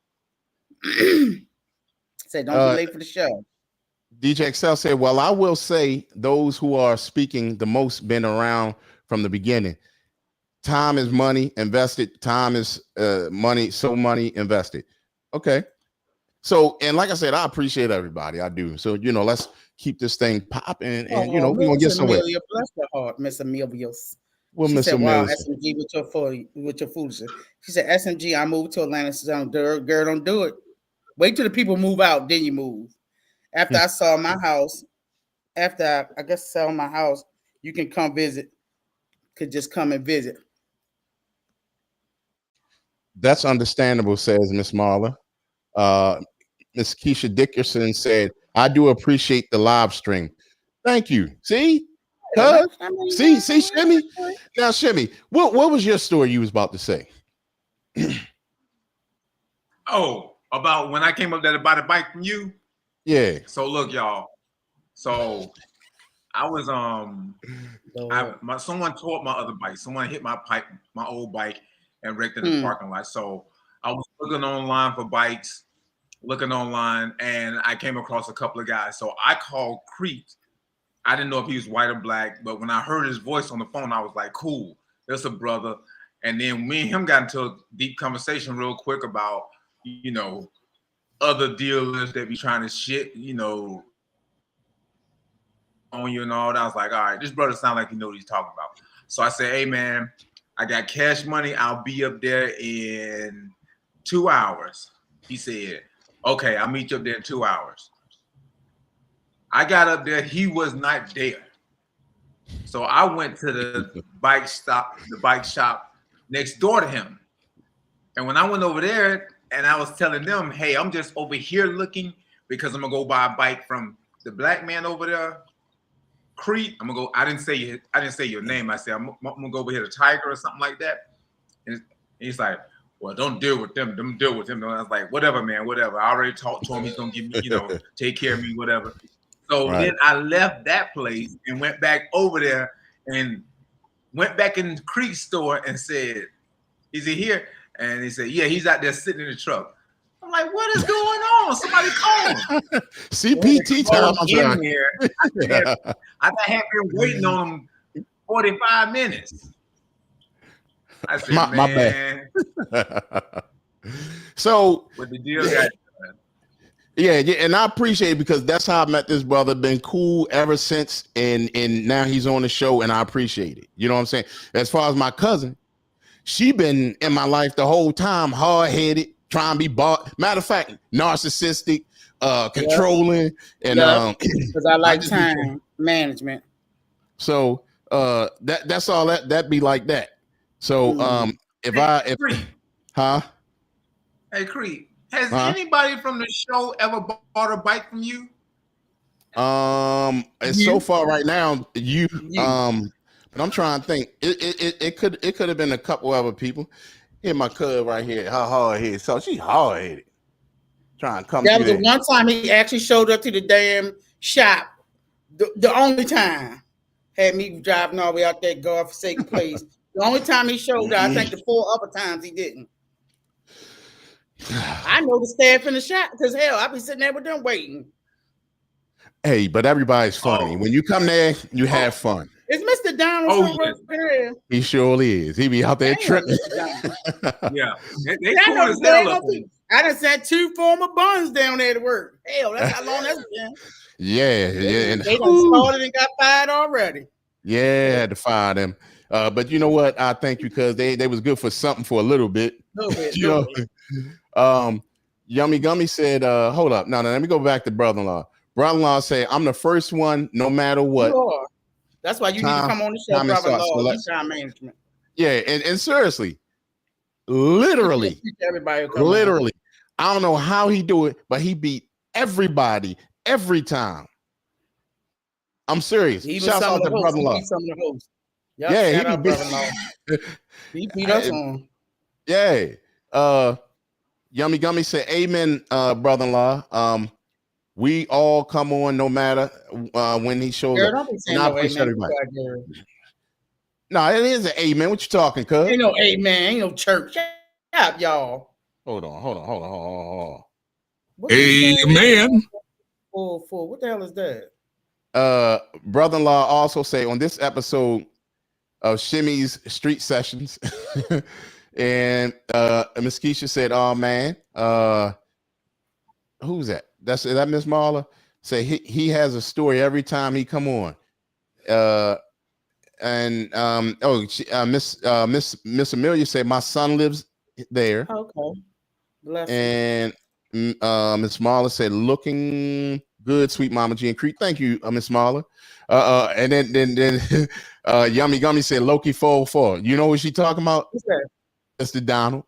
Say, don't be late for the show. DJ XL said, well, I will say those who are speaking the most been around from the beginning. Time is money invested. Time is money. So money invested. Okay. So, and like I said, I appreciate everybody. I do. So, let's keep this thing popping and, we're going to get somewhere. Bless her heart, Miss Amelia. Well, she Miss said, Amelia. wow, SMG with your foolishness. She said, SMG, I moved to Atlanta. She said, girl, don't do it. Wait till the people move out, then you move. After I saw my house, sell my house, you can come visit. Could just come and visit. That's understandable, says Miss Marla. Miss Keisha Dickerson said, I do appreciate the live stream. Thank you. See? See, Shimmy. Now, Shimmy, what was your story you was about to say? Oh, about when I came up there to buy the bike from you? Yeah. So look, y'all. So I was someone tore up my other bike. Someone hit my old bike and wrecked in the parking lot. So I was looking online for bikes, and I came across a couple of guys. So I called Crete. I didn't know if he was white or black, but when I heard his voice on the phone, I was like, cool, that's a brother. And then me and him got into a deep conversation real quick about, other dealers that be trying to shit, on you and all that. I was like, all right, this brother sounds like he knows what he's talking about. So I said, hey, man, I got cash money. I'll be up there in 2 hours. He said, okay, I'll meet you up there in 2 hours. I got up there. He was not there. So I went to the bike shop next door to him. And when I went over there and I was telling them, hey, I'm just over here looking because I'm going to go buy a bike from the black man over there. Crete, I'm gonna go. I didn't say your name. I said I'm gonna go over here to Tiger or something like that. And he's like, well, don't deal with them. Don't deal with them. And I was like, whatever, man, whatever. I already talked to him. He's gonna give me, take care of me, whatever. So Then I left that place and went back over there and went back in Crete's store and said, is he here? And he said, yeah, he's out there sitting in the truck. I'm like, what is going on? Somebody call him. CPT time. In here. I have been waiting on him 45 minutes. I said, my bad. So, but the deal got done. Yeah, and I appreciate it because that's how I met this brother. Been cool ever since, and now he's on the show, and I appreciate it. You know what I'm saying? As far as my cousin, she been in my life the whole time, hard-headed, trying to be bought. Matter of fact, narcissistic, controlling, and because I like time management. So that's all that be like that. So Hey, Creed, has anybody from the show ever bought a bike from you? So far right now, but I'm trying to think. It could have been a couple other people. Here, my cuz right here, her hard headed. So she hard headed. Trying to come. That was the one time he actually showed up to the damn shop. The only time had me driving all the way out that godforsaken place. The only time he showed up, I think the 4 other times he didn't. I know the staff in the shop because hell, I be sitting there with them waiting. Hey, but everybody's funny. When you come there, you have fun. Is Mr. Donald there? He surely is. He be out there tripping. Yeah. They cool as hell. I done sent 2 former buns down there to work. Hell, that's how long that's been. Yeah. And they done started and got fired already. Yeah, had to fire them. But you know what? I thank you because they was good for something for a little bit. You know? Yummy Gummy said, hold up. No, let me go back to brother-in-law. Brother-in-law said, I'm the first one, no matter what. That's why you need to come on the show, brother-in-law. Time management. Yeah, and seriously, literally, I don't know how he do it, but he beat everybody every time. I'm serious. Shout out to brother-in-law. Yeah, he beat us on. Yeah. Yummy Gummy said, amen, brother-in-law. We all come on no matter when he shows up. No, everybody. No, it is an amen. What you talking, cuz? Ain't no amen. Ain't no church. Shut up, y'all. Hold on. Amen. For what the hell is that? Brother-in-law also say on this episode of Shimmy's Street Sessions, and Miss Keisha said, "Oh man, who's that? Is that Miss Marla? Say he has a story every time he come on." Miss Amelia said, "My son lives there." Okay. And Miss Marla said, "Looking good, sweet Mama G and Creek." Thank you, Miss Marla. And then Yummy Gummy said, "Loki 404." You know what she talking about? What's that? That's the Donald,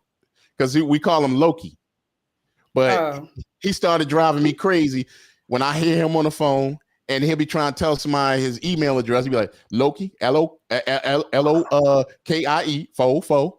because we call him Loki. But he started driving me crazy when I hear him on the phone, and he'll be trying to tell somebody his email address. He'll be like, Loki, LOKIE 404.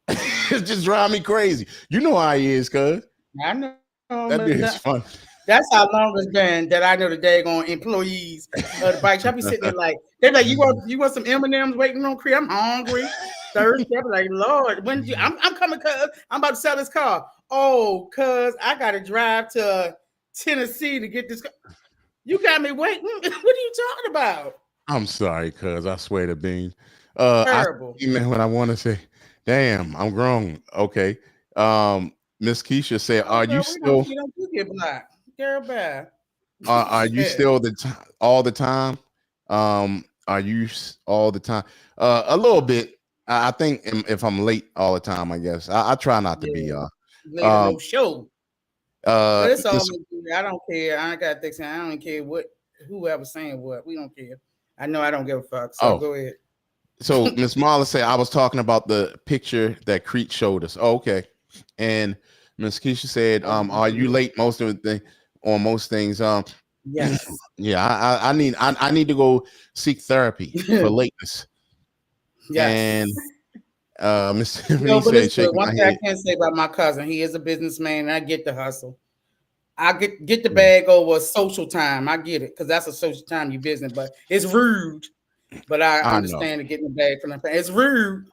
It's just driving me crazy. You know how he is, cuz. I know. That dude is fun. That's how long it's been that I know the daggone employees of the bike shop. I be sitting there like, they're like, you want some M&Ms waiting on Cree? I'm hungry. Thirsty. I'm like, Lord, when I'm coming, cuz I'm about to sell this car. Oh, cuz I gotta drive to Tennessee to get this car. You got me waiting. What are you talking about? I'm sorry, cuz I swear to beans. Terrible. When I want to say, damn, I'm grown. Okay. Miss Keisha said, "Are you still? You don't get black, girl, bad. Are you still all the time? Are you all the time? A little bit. I think if I'm late all the time, I guess I try not to be. No show. But it's all I don't care. I ain't got thick saying. I don't care what whoever's saying what. We don't care. I know I don't give a fuck. So go ahead. So Miss Marla said I was talking about the picture that Crete showed us. Oh, okay. And Miss Keisha said, "Are you late most things?" Yes. Yeah. I need to go seek therapy for lateness. Yes. And Miss said, one thing I can't say about my cousin, he is a businessman, and I get the hustle. I get the bag over social time. I get it because that's a social time you business, but it's rude. But I understand the getting the bag from the family. It's rude,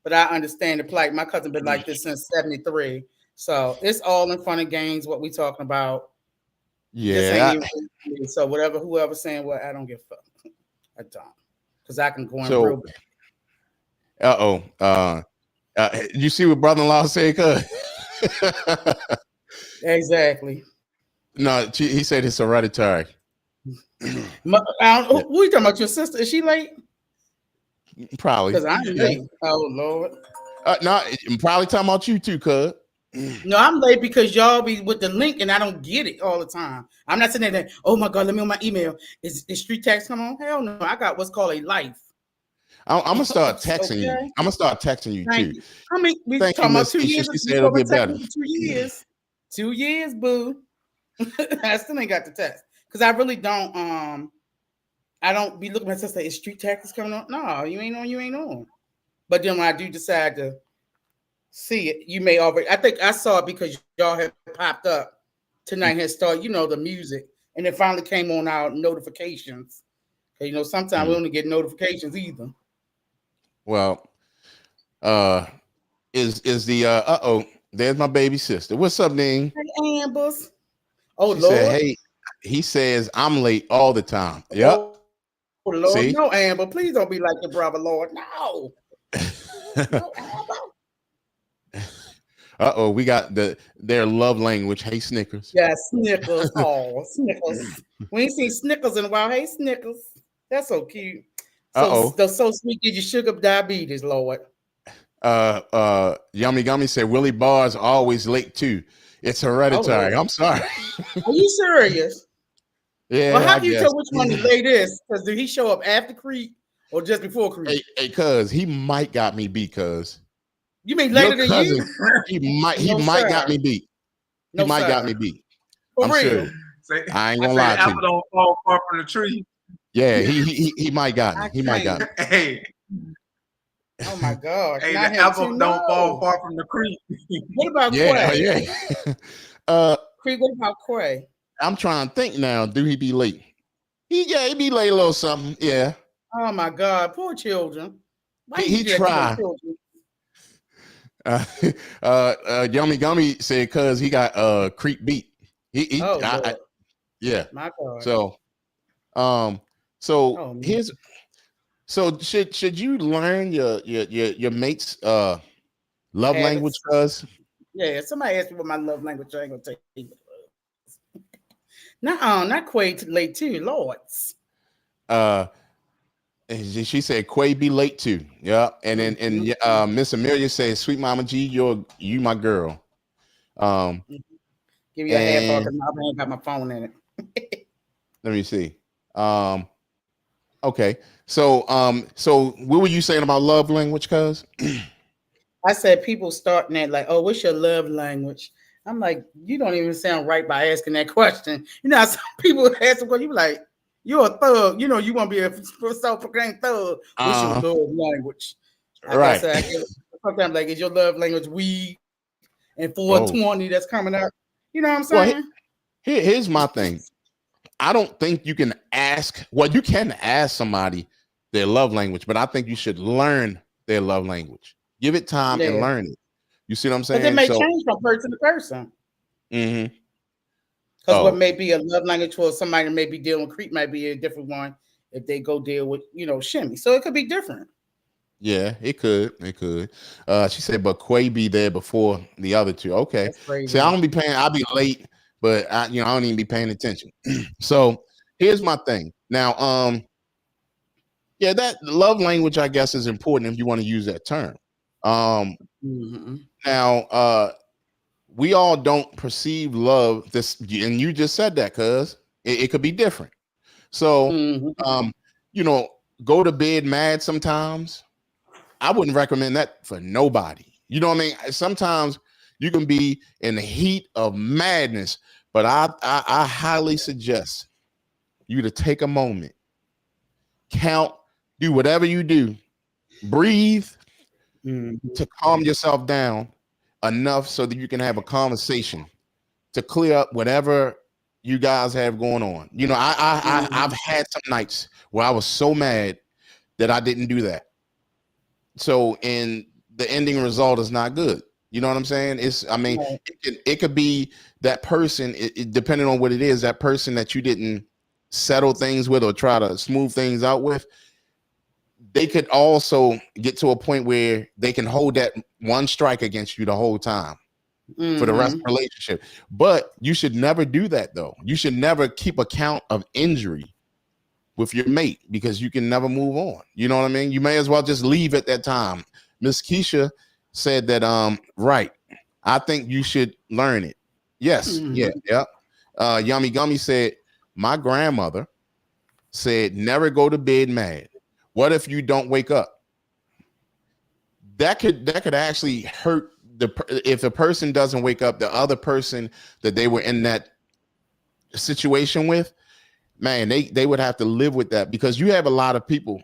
but I understand the plight. My cousin been like this since 73. So it's all in fun and games what we talking about. Yeah. So whoever's saying what, I don't give a fuck. I don't. Because I can go in real bad. You see what brother-in-law said, cuz? Exactly. No, he said it's hereditary. Who you talking about? Your sister? Is she late? Probably. Because I'm late. Oh Lord. No, I'm probably talking about you too, cuz. No, I'm late because y'all be with the link and I don't get it all the time. I'm not sitting there. Oh my God, let me on my email. Is street text come on? Hell no. I got what's called a life. I'm gonna start texting you. I'm gonna start texting you too. I mean, we talking about 2 years. She said it'll get better. 2 years. 2 years, boo. I still ain't got the text because I really don't. I don't be looking at stuff like, is street text coming on? No, you ain't on. But then when I do decide to see it. You may already. I think I saw it because y'all had popped up tonight. Had started, the music, and it finally came on our notifications. Sometimes we don't get notifications either. Well, is the there's my baby sister. What's up, Ning? Hey, Ambers. Oh, she Lord. Said, hey, he says I'm late all the time. Yep. Oh, Lord. See? No, Amber, please don't be like your brother, Lord. No. No, Amber. We got their love language. Hey, Snickers. Yeah, Snickers. Oh, Snickers. We ain't seen Snickers in a while. Hey, Snickers. That's so cute. So sweet, get your sugar diabetes, Lord. Yummy Gummy said Willie Barr's always late too. It's hereditary. I'm sorry. Are you serious? Yeah. Well, how do you tell which one the late is? Because did he show up after Creed or just before Creed? Hey, cuz he might got me beat, cuz. You mean later than you? He might got me beat. He might got me beat. I'm sure. I ain't gonna lie to you. Apple don't fall far from the tree. Yeah, he might got me. He might got me. Hey. Oh my God! Hey, the apple don't fall far from the creek. What about Quay? Yeah. Creek. What about Quay? I'm trying to think now. Do he be late? He be late a little something. Yeah. Oh my God! Poor children. Why he tried. Yummy Gummy said because he got Creek beat. Yeah. My God. So here's. So should you learn your mate's love language? Cuz yeah, somebody asked me what my love language. I ain't gonna take it. Not Quay late too, Lords. She said Quay be late too. Yeah, and then Miss Amelia says, "Sweet Mama G, you my girl." Give you a half because I ain't got my phone in it. Let me see. Okay. So what were you saying about love language, cuz? I said people starting at like, oh, what's your love language? I'm like, you don't even sound right by asking that question. Some people ask them, you be like, you're a thug. You want to be a self-proclaimed thug. What's your love language? Right. Sometimes like, is your love language weed and 420 that's coming up? You know what I'm saying? Well, here's my thing. I don't think you can ask. Well, you can ask somebody their love language, but I think you should learn their love language. Give it time and learn it. You see what I'm saying? But it may change from person to person. Mm-hmm. Because what may be a love language for somebody that may be dealing with Creep might be a different one if they go deal with, Shimmy. So it could be different. Yeah, it could. She said, but Quay be there before the other two. Okay. See, I don't be paying. I'll be late. But I don't even be paying attention. So here's my thing. Now, that love language, I guess, is important if you want to use that term. Now, we all don't perceive love this, and you just said that, cuz it could be different. So, go to bed mad sometimes. I wouldn't recommend that for nobody. You know what I mean? Sometimes you can be in the heat of madness, but I highly suggest you to take a moment, count, do whatever you do, breathe to calm yourself down enough so that you can have a conversation to clear up whatever you guys have going on. I've had some nights where I was so mad that I didn't do that. So, and the ending result is not good. You know what I'm saying? It could be that person, it depending on what it is, that person that you didn't settle things with or try to smooth things out with, they could also get to a point where they can hold that one strike against you the whole time for the rest of the relationship. But you should never do that, though. You should never keep account of injury with your mate because you can never move on. You know what I mean? You may as well just leave at that time. Miss Keisha said that, right. I think you should learn it. Yes. Yeah. Yummy Gummy said, my grandmother said, never go to bed mad. What if you don't wake up? That could actually hurt if the person doesn't wake up, the other person that they were in that situation with, man, they would have to live with that because you have a lot of people,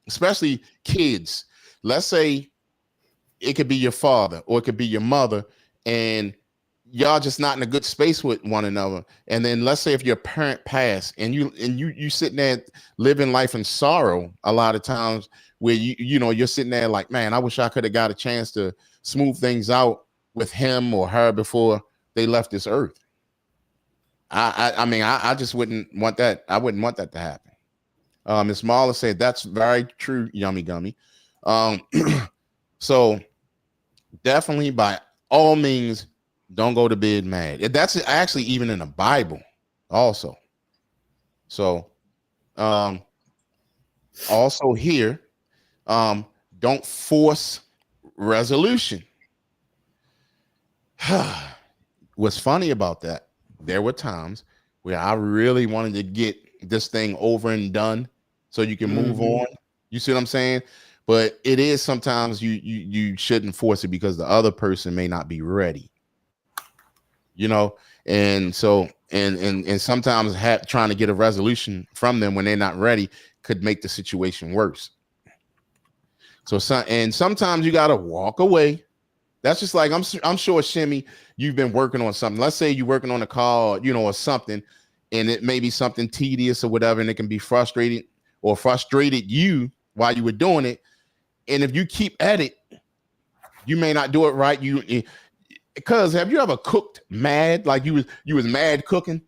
especially kids. Let's say it could be your father or it could be your mother, and y'all just not in a good space with one another. And then let's say if your parent passed and you sitting there living life in sorrow a lot of times, where you're sitting there like, man, I wish I could have got a chance to smooth things out with him or her before they left this earth. I mean, I just wouldn't want that. I wouldn't want that to happen. Miss Marla said that's very true, Yummy Gummy. So definitely, by all means, don't go to bed mad. That's actually even in the Bible also. So also here, don't force resolution. What's funny about that, there were times where I really wanted to get this thing over and done so you can move on. You see what I'm saying? But it is sometimes you shouldn't force it because the other person may not be ready. And so and sometimes trying to get a resolution from them when they're not ready could make the situation worse. So sometimes you got to walk away. That's just like, I'm sure, Shimmy, you've been working on something. Let's say you're working on a call, or something, and it may be something tedious or whatever, and it can be frustrated you while you were doing it. And if you keep at it, you may not do it right. Because have you ever cooked mad? Like you was mad cooking?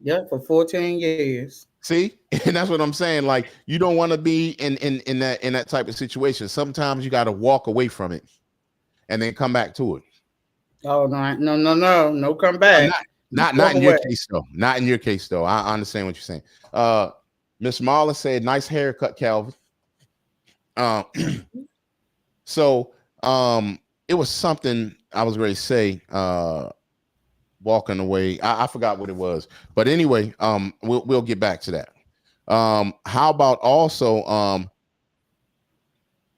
Yeah, for 14 years. See, and that's what I'm saying. Like, you don't want to be in that type of situation. Sometimes you got to walk away from it and then come back to it. Oh no, come back. Not in your case though. Not in your case though. I understand what you're saying. Miss Marla said, "Nice haircut, Calvin." So it was something I was ready to say. Walking away, I forgot what it was, but anyway, we'll get back to that. How about also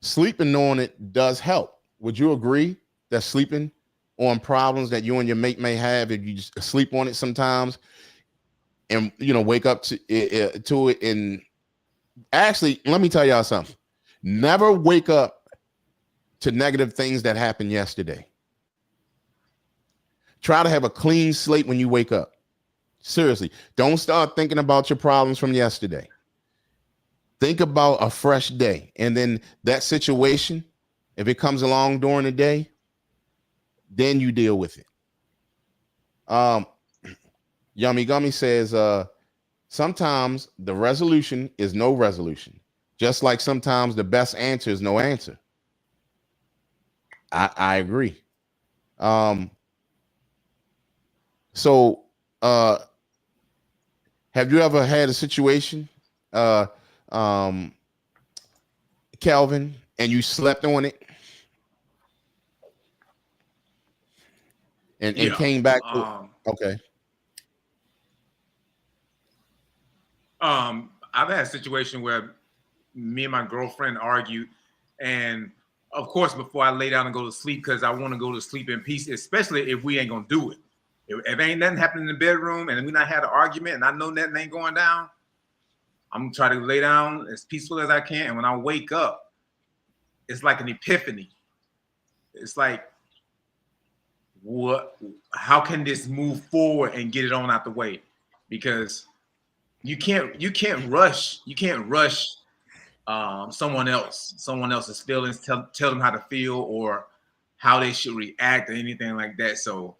sleeping on it does help? Would you agree that sleeping on problems that you and your mate may have, if you just sleep on it sometimes and wake up to it? And actually, let me tell y'all something. Never wake up to negative things that happened yesterday. Try to have a clean slate when you wake up. Seriously, don't start thinking about your problems from yesterday. Think about a fresh day. And then that situation, if it comes along during the day, then you deal with it. Yummy Gummy says, sometimes the resolution is no resolution. Just like sometimes the best answer is no answer. I agree. So, have you ever had a situation, Calvin, and you slept on it and came back? Okay. I've had a situation where me and my girlfriend argued, and of course, before I lay down and go to sleep, because I want to go to sleep in peace, especially if we ain't gonna do it. If ain't nothing happening in the bedroom and we not had an argument and I know nothing ain't going down, I'm gonna try to lay down as peaceful as I can. And when I wake up, it's like an epiphany. It's like, how can this move forward and get it on out the way? Because you can't rush someone else's feelings, tell them how to feel or how they should react or anything like that. So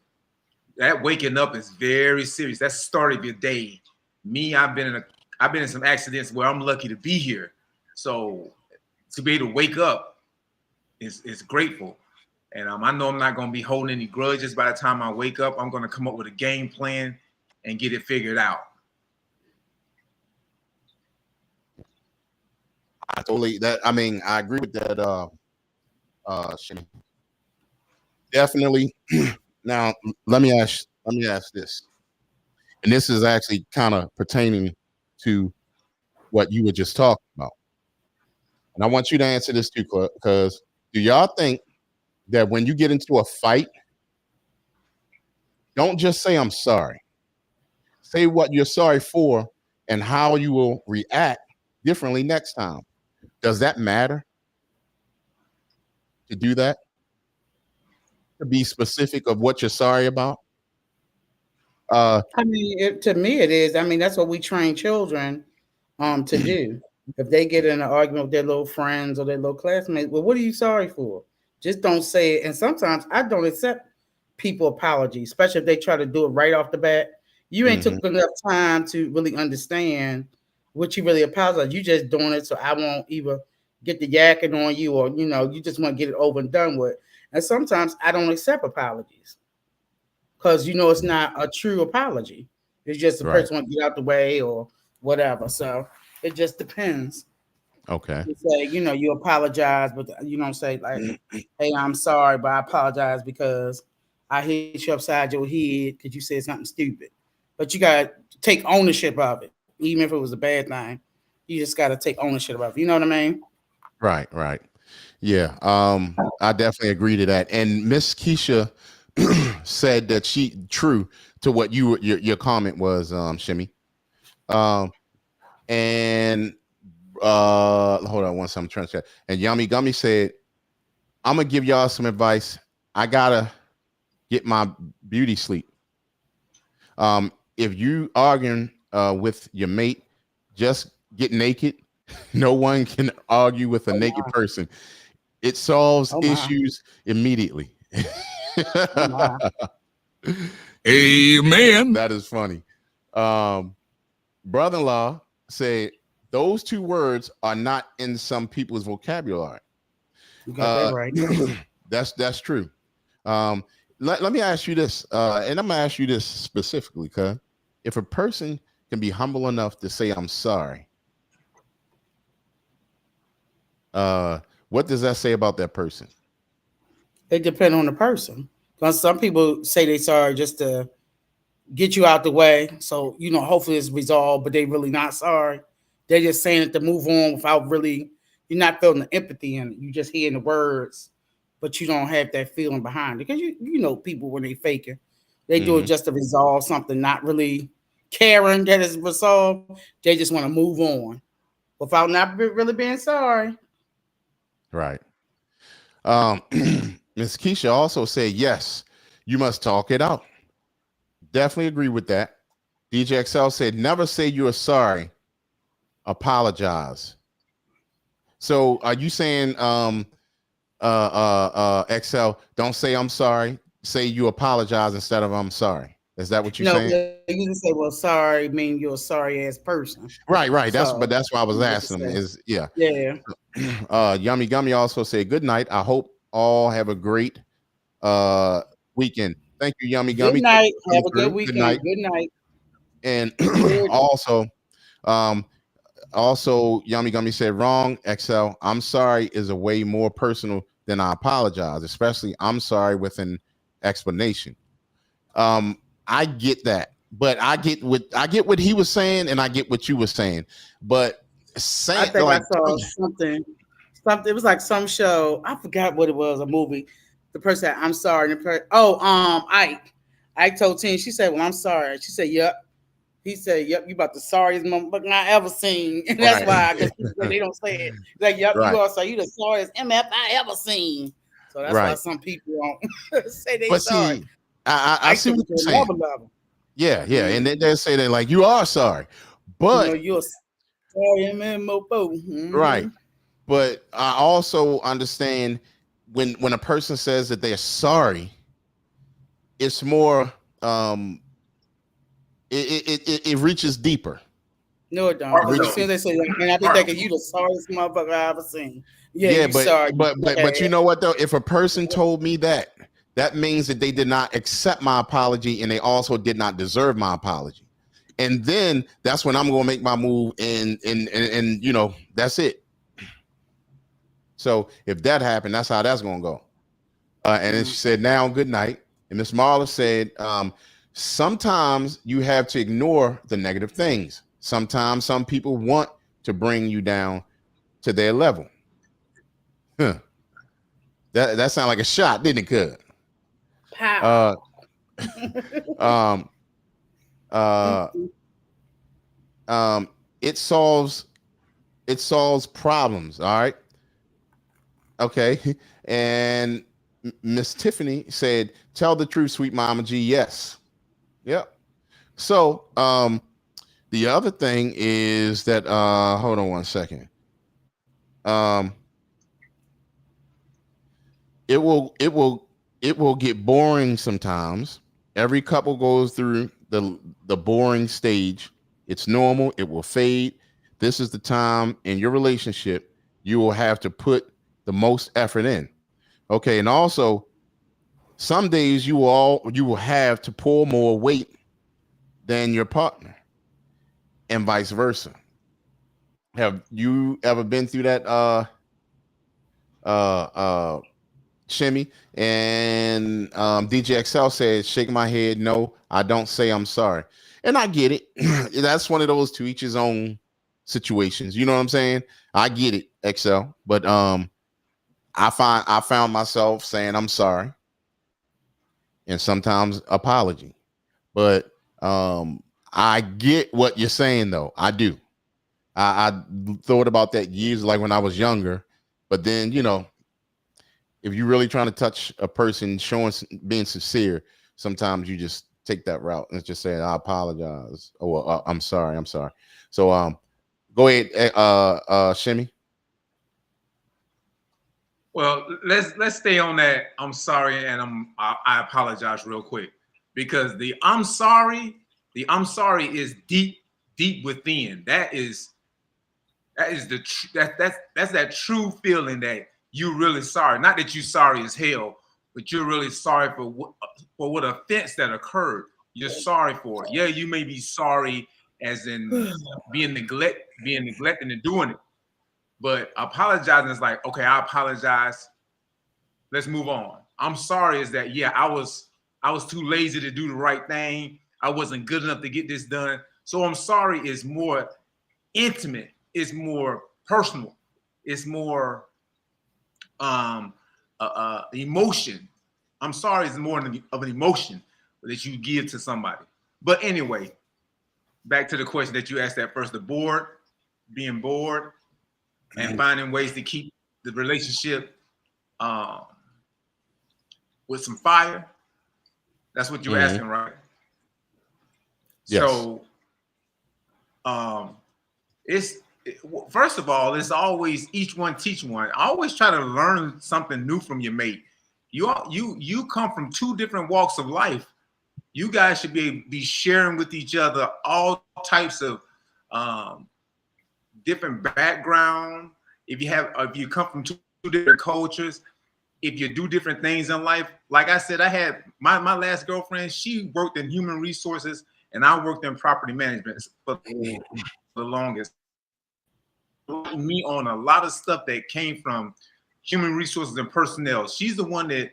that waking up is very serious. That's the start of your day. Me, I've been in some accidents where I'm lucky to be here. So to be able to wake up is grateful. And I know I'm not going to be holding any grudges by the time I wake up. I'm going to come up with a game plan and get it figured out. I agree with that, Shimmy. Definitely. Now, let me ask this, and this is actually kind of pertaining to what you were just talking about. And I want you to answer this too, because do y'all think that when you get into a fight, don't just say, I'm sorry. Say what you're sorry for and how you will react differently next time. Does that matter? to do that? To be specific of what you're sorry about? I mean, to me, it is. I mean, that's what we train children to do. If they get in an argument with their little friends or their little classmates, well, what are you sorry for? Just don't say it. And sometimes I don't accept people apologies, especially if they try to do it right off the bat. You ain't took enough time to really understand what you really apologize. You just doing it so I won't either get the yakking on you, or you just want to get it over and done with. And sometimes I don't accept apologies because it's not a true apology. It's just the person want to get out the way or whatever. So it just depends. Okay. You say, you apologize, but you don't say like, hey, I'm sorry, but I apologize because I hit you upside your head because you said something stupid. But you got to take ownership of it. Even if it was a bad thing, you just got to take ownership of it. You know what I mean? Right. Yeah. I definitely agree to that. And Miss Keisha said that true to what your comment was, Shimmy. And hold on one second, I'm trying to check. And Yummy Gummy said, I'm gonna give y'all some advice. I gotta get my beauty sleep. If you arguing with your mate, just get naked. No one can argue with a naked person. It solves issues immediately. Amen. That is funny. Brother-in-law said those two words are not in some people's vocabulary. You got that right. That's true. Let me ask you this, and I'm gonna ask you this specifically, cuz if a person can be humble enough to say I'm sorry, what does that say about that person? It depends on the person. Because some people say they sorry just to get you out the way. So, hopefully it's resolved, but they really not sorry. They're just saying it to move on without really, you're not feeling the empathy in it. You just hearing the words, but you don't have that feeling behind it. Because you know people when they faking. They do it just to resolve something, not really caring that it's resolved. They just want to move on without not really being sorry. Right. Ms. Keisha also said, yes, you must talk it out. Definitely agree with that. DJ XL said, never say you're sorry. Apologize. So are you saying, XL, don't say I'm sorry. Say you apologize instead of I'm sorry. Is that what you're saying? No, you can say, well, sorry, mean you're a sorry ass person. Right. That's why I was asking them is, yeah. Yummy Gummy also said, good night. I hope all have a great weekend. Thank you, Yummy Gummy. Good night. Have a good weekend. Good night. And also Yummy Gummy said, wrong, XL. I'm sorry is a way more personal than I apologize, especially I'm sorry with an explanation. I get that, but I get what he was saying, and I get what you were saying. But I think I saw something. It was like some show. I forgot what it was. A movie. The person said, "I'm sorry." Ike. Ike told Tina. She said, "Well, I'm sorry." She said, "Yep." He said, "Yep, you about the sorriest motherfucker I ever seen," and that's why I guess they don't say it. Like, "Yep, you also you the sorriest MF I ever seen." So that's why some people don't say they sorry. See, I see what you're saying. Yeah, and they say that like you are sorry, but you're sorry, man, mofo. Right. But I also understand when a person says that they're sorry, it's more it reaches deeper. No, it don't. As soon as they say, man, I be thinking you the sorriest motherfucker I ever seen. Yeah, but sorry. But you know what though? If a person told me that means that they did not accept my apology and they also did not deserve my apology. And then that's when I'm gonna make my move and that's it. So if that happened, that's how that's gonna go. And then she said, now good night. And Miss Marla said, sometimes you have to ignore the negative things. Sometimes some people want to bring you down to their level. Huh. That sounded like a shot, didn't it, cuz? Pow. It solves problems, all right? Okay. And Miss Tiffany said, tell the truth, sweet Mama G. Yes. Yep. So the other thing is that hold on one second. It will get boring sometimes. Every couple goes through the boring stage. It's normal. It will fade. This is the time in your relationship you will have to put the most effort in. Okay, and also some days you will have to pull more weight than your partner, and vice versa. Have you ever been through that Shimmy? And DJ XL says, shake my head. No, I don't say I'm sorry. And I get it. That's one of those to each his own situations. You know what I'm saying? I get it, XL. But I found myself saying I'm sorry and sometimes apology. But I get what you're saying, though. I do. I thought about that years, like when I was younger. But then, you know, if you're really trying to touch a person, being sincere, sometimes you just take that route and just say, I apologize. Oh, I'm sorry. So go ahead, Shimmy. Well, let's stay on that. I'm sorry and I apologize real quick, because the I'm sorry is deep within. That's that true feeling that you're really sorry. Not that you're sorry as hell, but you're really sorry for what offense that occurred. You're sorry for it. Yeah, you may be sorry as in being neglected and doing it. But apologizing is like, okay, I apologize. Let's move on. I'm sorry is that, yeah, I was too lazy to do the right thing. I wasn't good enough to get this done. So I'm sorry is more intimate. It's more personal. It's more emotion. I'm sorry is more of an emotion that you give to somebody. But anyway, back to the question that you asked at first, being bored and finding ways to keep the relationship with some fire. That's what you're asking, right? Yes. So first of all, it's always each one teach one. I always try to learn something new from your mate. You come from two different walks of life. You guys should be sharing with each other all types of different background. If you come from two different cultures, if you do different things in life, like I said, I had my last girlfriend. She worked in human resources, and I worked in property management for the longest. Me on a lot of stuff that came from human resources and personnel. She's the one that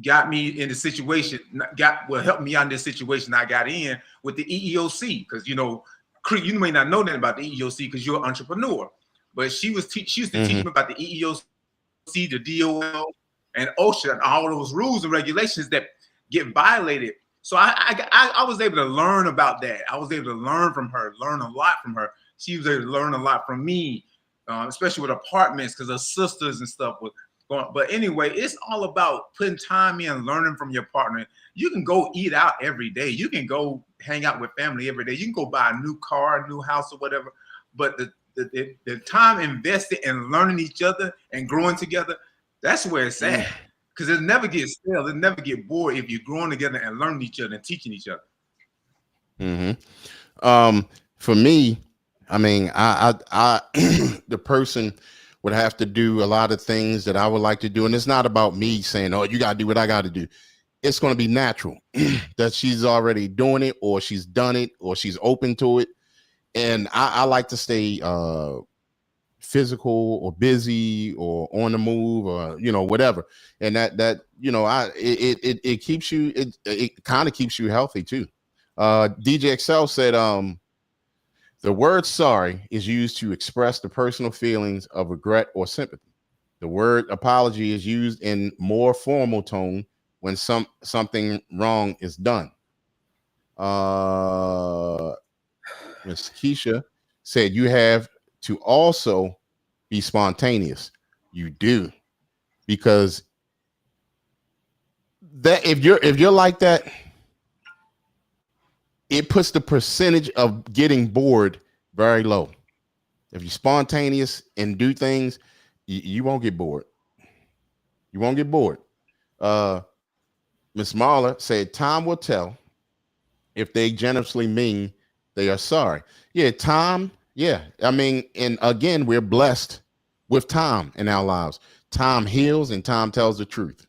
got me in the situation, helped me out in this situation I got in with the EEOC. Because you may not know that about the EEOC because you're an entrepreneur, but she used to teach me about the EEOC, the DOL, and OSHA, and all those rules and regulations that get violated. So I was able to learn about that. I was able to learn from her, learn a lot from her. She was able to learn a lot from me, especially with apartments, because her sisters and stuff was going. But anyway, it's all about putting time in, learning from your partner. You can go eat out every day. You can go hang out with family every day. You can go buy a new car, a new house, or whatever. But the time invested in learning each other and growing together, that's where it's at. Because it never gets stale. It never get bored if you're growing together and learning each other and teaching each other. For me, I mean, I the person would have to do a lot of things that I would like to do. And it's not about me saying, oh, you got to do what I got to do. It's going to be natural that she's already doing it, or she's done it, or she's open to it. And I like to stay physical or busy or on the move or, whatever. And that it keeps you, it kind of keeps you healthy too. DJ XL said, the word sorry is used to express the personal feelings of regret or sympathy. The word apology is used in more formal tone when something wrong is done. Ms. Keisha said you have to also be spontaneous. You do, because that if you're like that, it puts the percentage of getting bored very low. If you're spontaneous and do things, you won't get bored. You won't get bored. Miss Marla said, time will tell if they generously mean they are sorry. Yeah, time. Yeah. I mean, and again, we're blessed with time in our lives. Time heals and time tells the truth.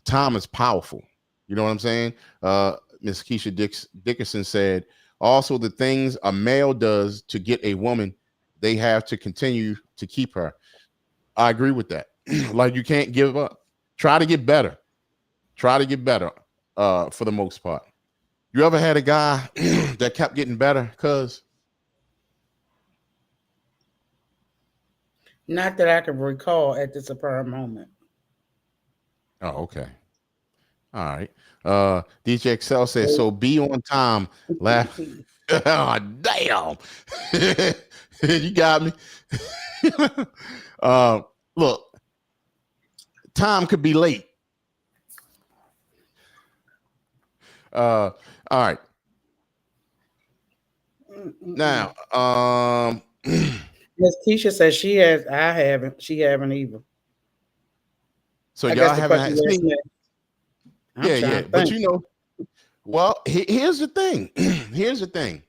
Time is powerful. You know what I'm saying? Miss Keisha Dickerson said, also the things a male does to get a woman, they have to continue to keep her. I agree with that. Like, you can't give up. Try to get better. Try to get better for the most part. You ever had a guy that kept getting better? Cuz not that I can recall at this apparent moment. Oh, okay. All right. DJ Excel says, so be on time. Laugh. Oh, damn. You got me. Look, time could be late. All right. Now, Miss Keisha says she has. I haven't. She haven't either. So y'all haven't had. Yeah. But you know, well, here's the thing. Here's the thing.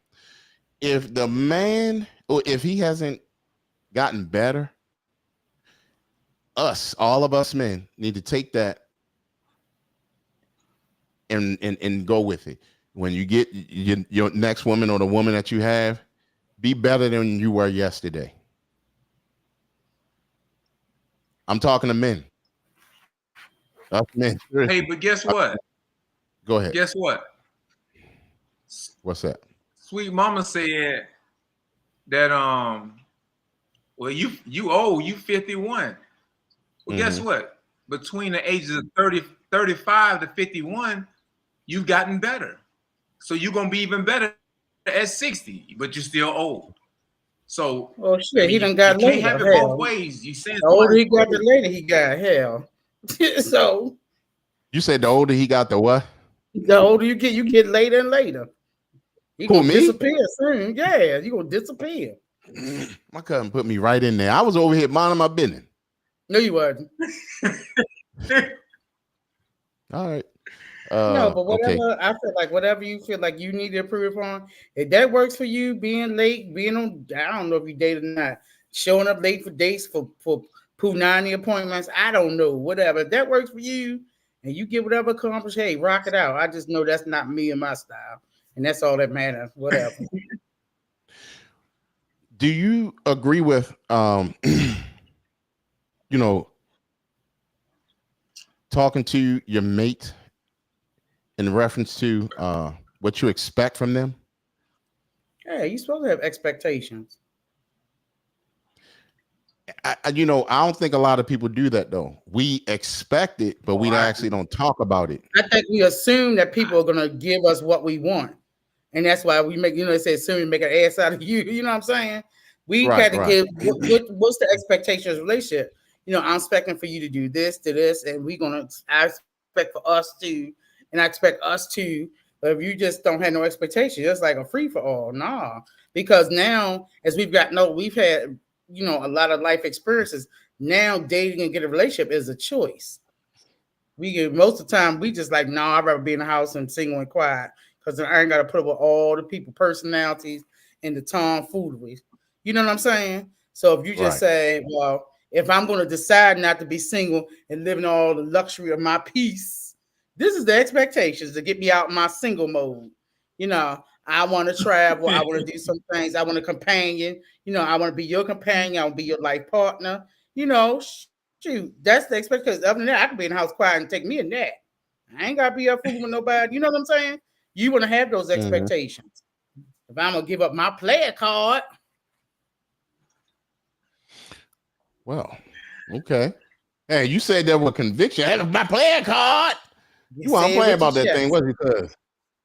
If the man, or if he hasn't gotten better, all of us men need to take that and go with it. When you get your next woman or the woman that you have, be better than you were yesterday. I'm talking to men. Us men. Hey, but guess what? Go ahead. Guess what? What's that? Sweet Mama said that well, you old, you 51. Well, guess what? Between the ages of 35 to 51, you've gotten better. So you're gonna be even better at 60, but you're still old. So well, shit, he done got later. You can't have it both ways. You saying the older he got, the later he got. Hell, so you said the older he got, the what? The older you get later and later. He gonna disappear soon. Yeah, you gonna disappear. My cousin put me right in there. I was over here minding my business. No, you wasn't. All right. No, but whatever, I feel like whatever you feel like you need to improve upon, if that works for you, being late, being on, I don't know if you date or not, showing up late for dates for Punani appointments, I don't know, whatever. If that works for you and you get whatever accomplished, hey, rock it out. I just know that's not me and my style, and that's all that matters. Whatever. Do you agree with you know, talking to your mate in reference to what you expect from them? Yeah, you're supposed to have expectations. I don't think a lot of people do that though. We expect it, but we actually don't talk about it. I think we assume that people are gonna give us what we want, and that's why we make, it says assume make an ass out of you. You know what I'm saying? We got to give what's the expectations of relationship. I'm expecting for you to do this, to this, and I expect for us to, and I expect us to. But if you just don't have no expectations, it's like a free for all. Nah, because now as we've had a lot of life experiences. Now dating and get a relationship is a choice. Most of the time we just like, I'd rather be in the house and single and quiet because I ain't got to put up with all the people personalities and the tomfoolery. You know what I'm saying? So if you just say, well, if I'm going to decide not to be single and live in all the luxury of my peace, this is the expectations to get me out in my single mode. I want to travel. I want to do some things. I want a companion. I want to be your companion. I want to be your life partner. Shoot, that's the expectation. Other than that, I can be in the house quiet and take me a nap. I ain't got to be up fooling with nobody. You know what I'm saying? You want to have those expectations. If I'm going to give up my player card. Well, okay. Hey, you said that with conviction. I have my player card. You want to play about that thing, was because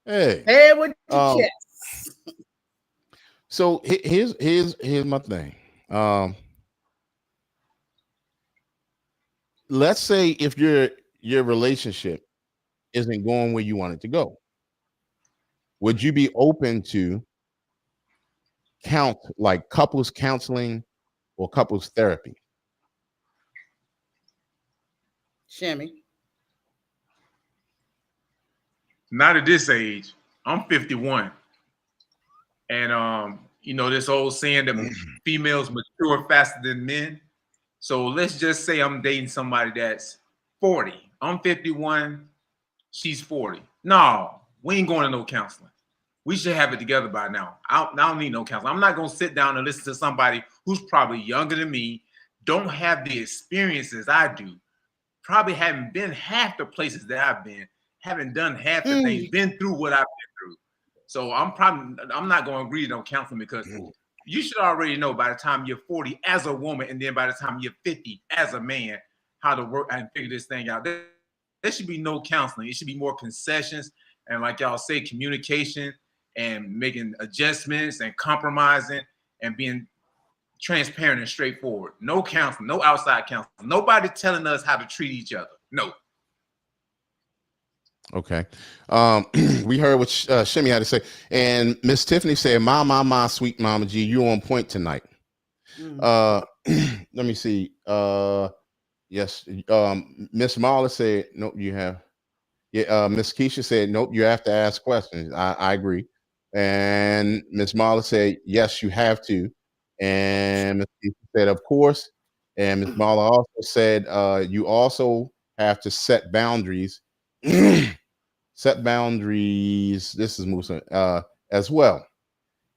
Hey, with your chest. So here's my thing. let's say if your relationship isn't going where you want it to go, would you be open to couples counseling or couples therapy? Shimmy. Not at this age. I'm 51. And this old saying that females mature faster than men. So let's just say I'm dating somebody that's 40. I'm 51. She's 40. No, we ain't going to no counseling. We should have it together by now. I don't need no counseling. I'm not going to sit down and listen to somebody who's probably younger than me, don't have the experiences I do, probably haven't been half the places that I've been, haven't done half the things, been through what I've been through. So I'm not going to agree to no counseling because you should already know by the time you're 40 as a woman, and then by the time you're 50 as a man, how to work and figure this thing out. There should be no counseling. It should be more concessions and, like y'all say, communication and making adjustments and compromising and being transparent and straightforward. No counseling, no outside counseling. Nobody telling us how to treat each other. No. Okay. We heard what Shimmy had to say. And Miss Tiffany said, my, sweet Mama G, you on point tonight. Let me see. Yes. Miss Marla said, nope, you have. Yeah. Miss Keisha said, nope, you have to ask questions. I agree. And Miss Marla said, yes, you have to. And Miss Keisha said, of course. And Miss Marla also said, you also have to set boundaries. Set boundaries. This is Musa as well.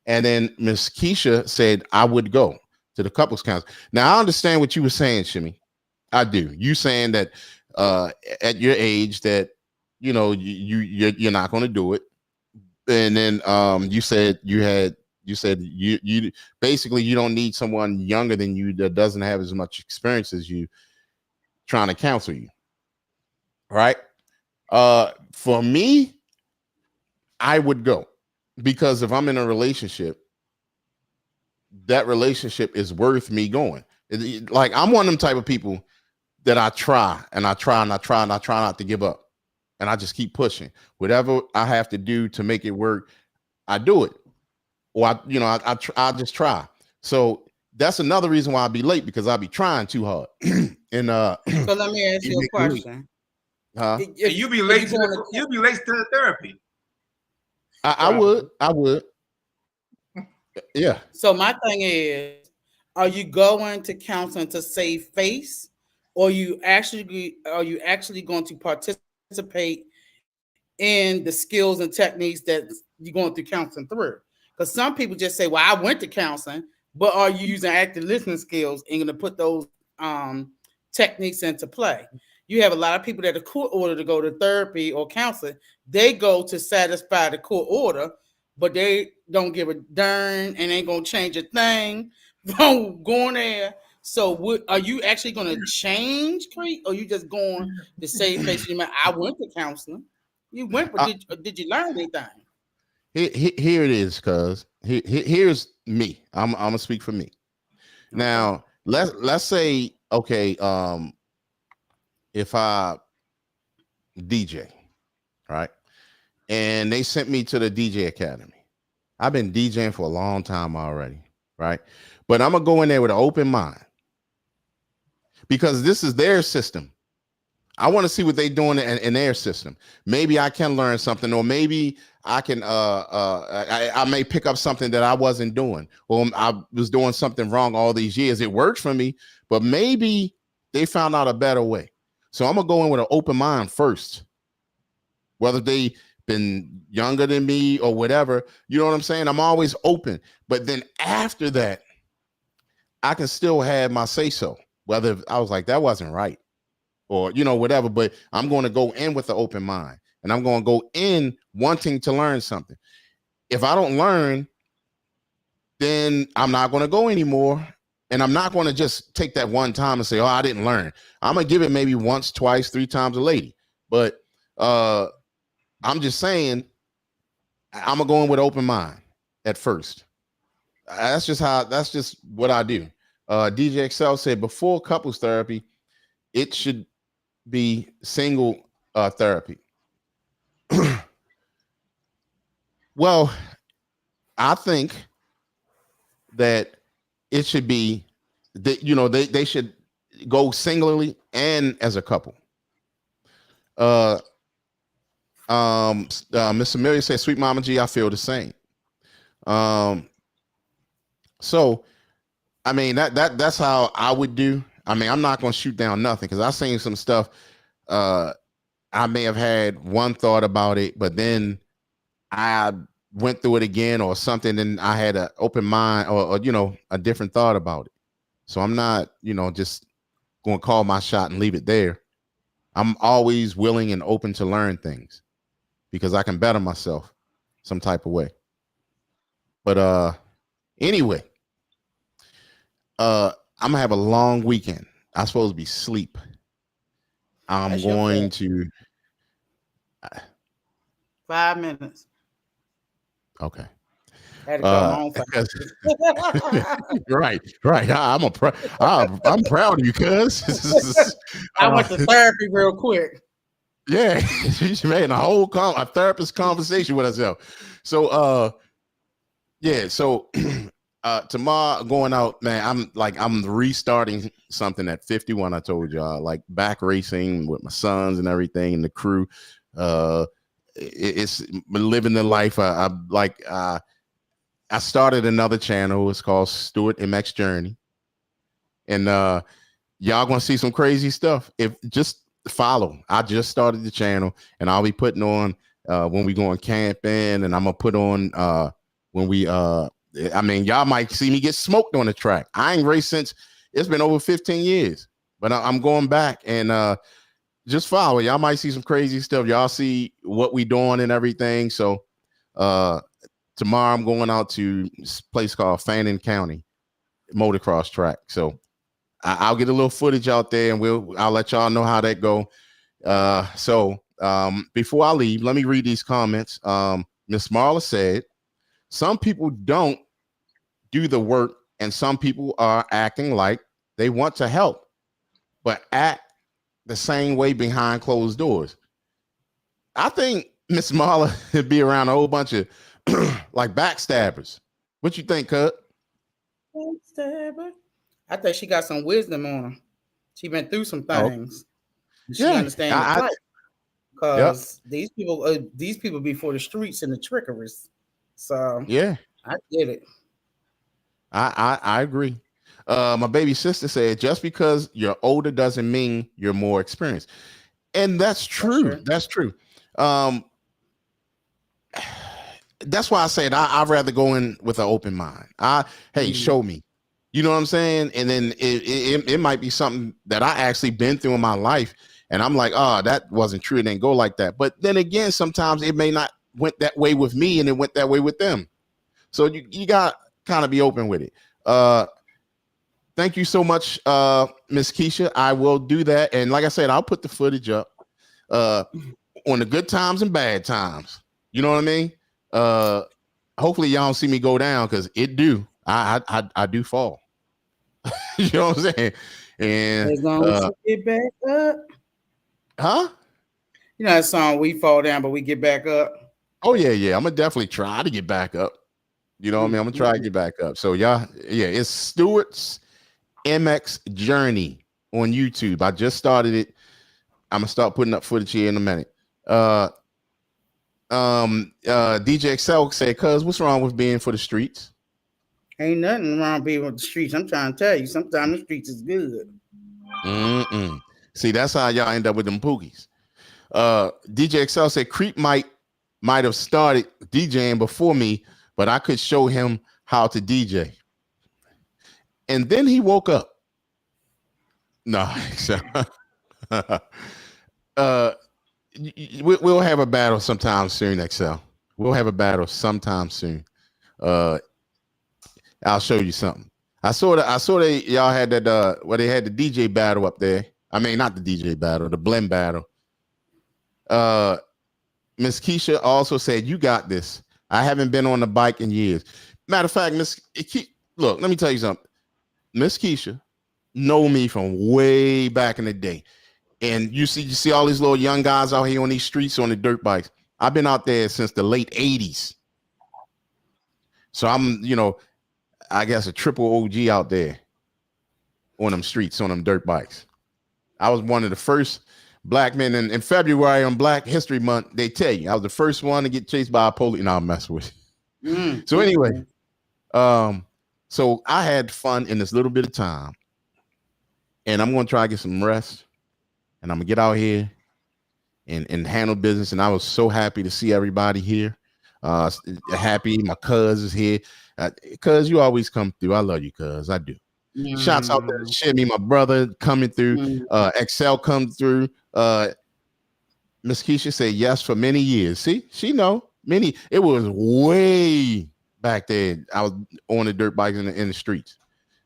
And then Miss Keisha said, I would go to the couples council. Now I understand what you were saying, Shimmy. I do. You saying that at your age that you're not going to do it. And then you said you basically you don't need someone younger than you that doesn't have as much experience as you trying to counsel you. Right? For me, I would go, because if I'm in a relationship, that relationship is worth me going. Like, I'm one of them type of people that I try and I try and I try and I try not to give up. And I just keep pushing. Whatever I have to do to make it work, I do it. Or I just try. So that's another reason why I'll be late, because I'll be trying too hard. And so let me ask you a question. Huh? You'll be late to the therapy. I would. Yeah. So my thing is, are you going to counseling to save face, or are you actually going to participate in the skills and techniques that you're going through counseling through? Because some people just say, well, I went to counseling, but are you using active listening skills and going to put those techniques into play? You have a lot of people that are court order to go to therapy or counseling. They go to satisfy the court order, but they don't give a darn and ain't going to change a thing from going there. So are you actually going to change, Crete, or you just going to save face? I went to counseling. You went, but did you learn anything? Here it is, cuz here's me. I'm gonna speak for me. Okay. Now let's say, okay, if I DJ, right, and they sent me to the DJ Academy. I've been DJing for a long time already, right? But I'm gonna go in there with an open mind, because this is their system. I want to see what they're doing in their system. Maybe I can learn something, or maybe I can I may pick up something that I wasn't doing, or I was doing something wrong all these years. It worked for me, but maybe they found out a better way. So I'm gonna go in with an open mind first, whether they been younger than me or whatever. You know what I'm saying? I'm always open. But then after that, I can still have my say so, whether I was like, that wasn't right, or whatever. But I'm going to go in with an open mind, and I'm going to go in wanting to learn something. If I don't learn, then I'm not going to go anymore. And I'm not going to just take that one time and say, oh, I didn't learn. I'm going to give it maybe once, twice, 3 times a lady. But I'm just saying, I'm going to go in with an open mind at first. That's just what I do. DJ Excel said, before couples therapy, it should be single therapy. Well, I think that it should be that, you know, they should go singularly and as a couple. Miss Amelia said, "Sweet Mama G, I feel the same." So I mean that's how I would do. I mean, I'm not gonna shoot down nothing because I've seen some stuff. I may have had one thought about it, but then I went through it again or something, and I had an open mind or you know, a different thought about it. So I'm not, you know, just going to call my shot and leave it there. I'm always willing and open to learn things because I can better myself some type of way. But anyway, I'm gonna have a long weekend. I'm supposed to be asleep. I'm going to 5 minutes. Okay. Had to go right. I'm proud of you, cuz. I went to therapy real quick. Yeah, she made a therapist conversation with herself. So yeah, so tomorrow going out, man, I'm restarting something at 51. I told y'all, like back racing with my sons and everything and the crew. It's living the life. I started another channel. It's called Stuart MX Journey, and y'all gonna see some crazy stuff. If just follow, I just started the channel, and I'll be putting on when we going camping, and I'm gonna put on when we I mean, y'all might see me get smoked on the track. I ain't raced since it's been over 15 years, but I'm going back and just follow. Y'all might see some crazy stuff. Y'all see what we doing and everything. So tomorrow I'm going out to this place called Fannin County motocross track. So I'll get a little footage out there and I'll let y'all know how that go. So before I leave, let me read these comments. Miss Marla said, some people don't do the work and some people are acting like they want to help, but act the same way behind closed doors. I think Miss Marla would be around a whole bunch of like backstabbers. What you think, Cut? Backstabber. I think she got some wisdom on her. She been through some things. Oh. She understands because these people before the streets and the trickeries. So yeah, I get it. I agree. My baby sister said, just because you're older doesn't mean you're more experienced. And that's true. That's true. That's why I said I'd rather go in with an open mind. Show me. You know what I'm saying? And then it might be something that I actually been through in my life. And I'm like, oh, that wasn't true. It didn't go like that. But then again, sometimes it may not went that way with me and it went that way with them. So you got to kind of be open with it. Thank you so much, Miss Keisha. I will do that. And like I said, I'll put the footage up on the good times and bad times. You know what I mean? Hopefully y'all don't see me go down because it do. I do fall. You know what I'm saying? And as long as you get back up. Huh? You know that song, We Fall Down, but we get back up. Oh, yeah. I'm gonna definitely try to get back up. You know what I mean? I'm gonna try to get back up. So y'all, it's Stuart's MX Journey on YouTube. I just started it. I'm gonna start putting up footage here in a minute. DJ Excel said, "Cuz, what's wrong with being for the streets?" Ain't nothing wrong being with the streets. I'm trying to tell you, sometimes the streets is good. See, that's how y'all end up with them pookies. DJ Excel said, Creep might have started DJing before me, but I could show him how to DJ. And then he woke up. No, we'll have a battle sometime soon, Excel. We'll have a battle sometime soon. I'll show you something. I saw that y'all had that where they had the DJ battle up there. I mean, not the DJ battle, the blend battle. Miss Keisha also said, "You got this. I haven't been on the bike in years." Matter of fact, look, let me tell you something. Miss Keisha, know me from way back in the day. And you see all these little young guys out here on these streets on the dirt bikes. I've been out there since the late 80s. So I'm, I guess a triple OG out there on them streets, on them dirt bikes. I was one of the first black men in February on Black History Month. They tell you I was the first one to get chased by a police. No, I'm messing with you. So anyway, so I had fun in this little bit of time, and I'm going to try to get some rest, and I'm going to get out here and handle business. And I was so happy to see everybody here. Happy my cuz is here. Cuz, you always come through. I love you, cuz. I do. Shouts out to Shimmy, my brother, coming through. Excel come through. Miss Keisha said yes for many years. See, she know many. It was way back there. I was on the dirt bikes in the streets,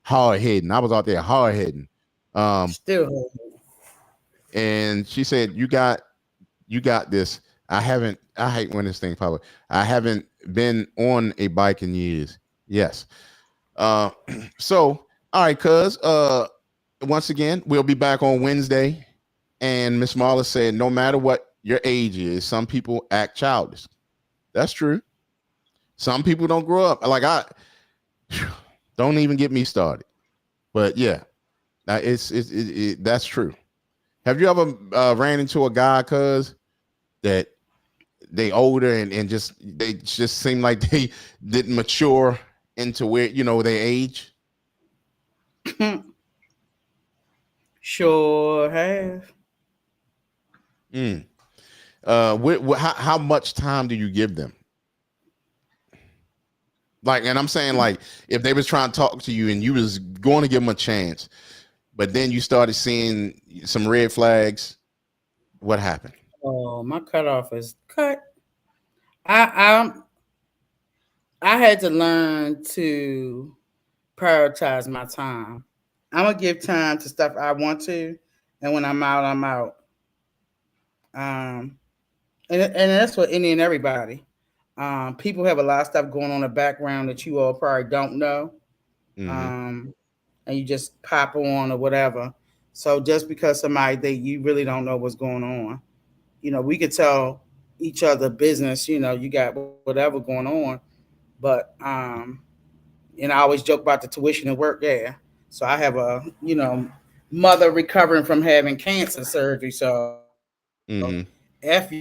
hard heading. I was out there hard heading. Still. And she said, "You got this." I hate when this thing pops up. I haven't been on a bike in years. Yes. So, all right, cuz, once again, we'll be back on Wednesday. And Miss Marla said, no matter what your age is, some people act childish. That's true. Some people don't grow up. Like, don't even get me started. But yeah, that's true. Have you ever ran into a guy, cuz, that they older and they just seem like they didn't mature into where, their age? Sure have. How much time do you give them? Like, and I'm saying, like, if they was trying to talk to you and you was going to give them a chance, but then you started seeing some red flags, what happened? Oh, my cutoff is cut. I had to learn to prioritize my time. I'm gonna give time to stuff I want to, and when I'm out, I'm out. And that's for any and everybody. People have a lot of stuff going on in the background that you all probably don't know. And you just pop on or whatever. So just because somebody you really don't know what's going on, we could tell each other business. You got whatever going on, but and I always joke about the tuition and work there. So I have a mother recovering from having cancer surgery. So F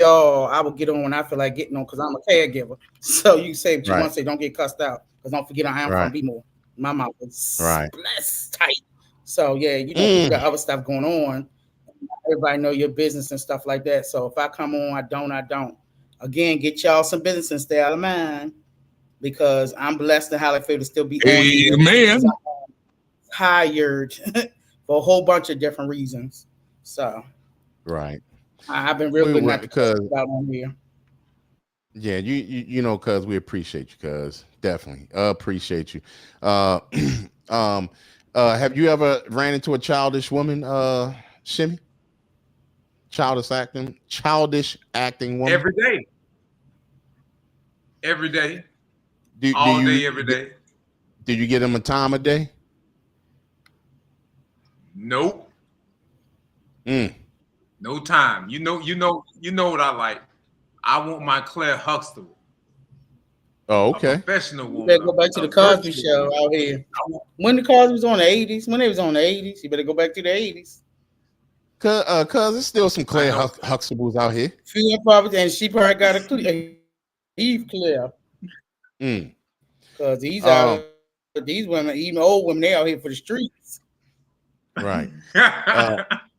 y'all, I will get on when I feel like getting on because I'm a caregiver. So you say what you want to say, don't get cussed out. Because don't forget I am from B-more. My mouth is blessed tight. So yeah, you got other stuff going on. Everybody know your business and stuff like that. So if I come on, I don't. Again, get y'all some business and stay out of mine. Because I'm blessed and highly favored to still be on. Amen. Hired for a whole bunch of different reasons. So I've been real good because about on here. Yeah, cuz we appreciate you, cuz definitely appreciate you. Have you ever ran into a childish woman, Shimmy? Childish acting woman? Every day. All day, every day. Did you get him a time of day? Nope. No time. You know what I like. I want my Claire Huxtable. Oh, okay. A professional woman. You better go back to the Cosby Show out here. When the Cosby was on the 80s, when they was on the 80s, you better go back to the 80s. Cause there's still some Claire Huxtables out here. And she probably got a Eve Claire. Because these women, even old women, they out here for the streets. Right.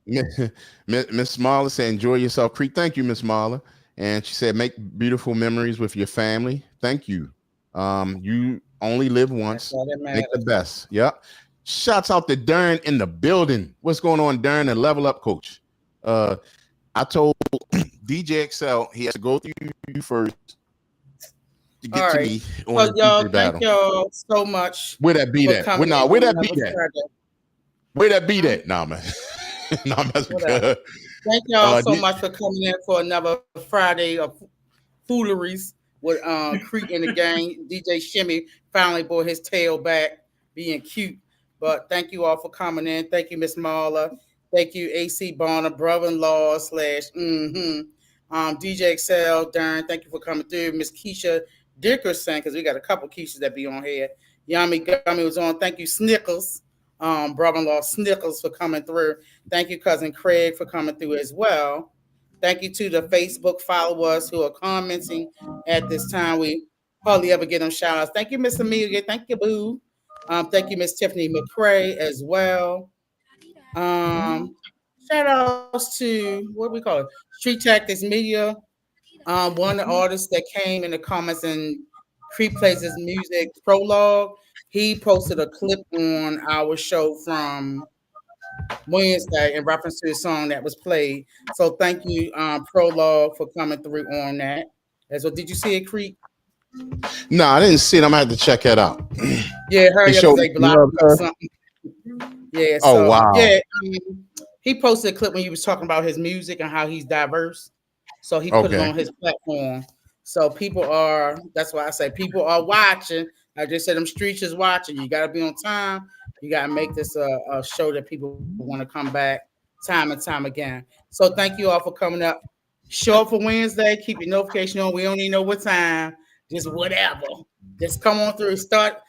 Miss Marla said, enjoy yourself, Creek. Thank you, Miss Marla. And she said, make beautiful memories with your family. Thank you. You only live once. Make the best. Yep. Shouts out to Darren in the building. What's going on, Darren, the Level Up coach? I told DJ Excel he has to go through you first. To get to me on well, y'all, thank y'all so much. Where that be at? Where that be at? Where that be at? Nah, man. No, I'm messing with you. Thank y'all so much for coming in for another Friday of fooleries with Creek in the gang. DJ Shimmy finally brought his tail back. being cute. But thank you all for coming in. Thank you, Miss Marla. Thank you, AC Bonner, brother-in-law / DJ Excel, Darren. Thank you for coming through. Miss Keisha Dickerson, because we got a couple Keishas that be on here. Yummy Gummy was on. Thank you, Snickles, brother-in-law Snickles, for coming through. Thank you, cousin Craig, for coming through as well. Thank you to the Facebook followers who are commenting at this time. We hardly ever get them shout outs. Thank you, Miss Amelia. Thank you, Boo. Thank you, Miss Tiffany McCrae as well. Shout outs to what we call it, Street Tactics Media. One of the artists that came in the comments and Creep plays his music prologue. He posted a clip on our show from Wednesday in reference to the song that was played. So thank you, Prologue, for coming through on that. As well, did you see it, Creep? No, I didn't see it. I'm gonna have to check that out. Yeah, hurry up, they blocked or something. Yeah. So, wow. Yeah, he posted a clip when he was talking about his music and how he's diverse. So he put it on his platform. So people are. That's why I say people are watching. I just said them streets is watching. You got to be on time. You got to make this a show that people want to come back time and time again. So thank you all for coming up. Show up for Wednesday. Keep your notification on. We don't even know what time. Just whatever. Just come on through. Start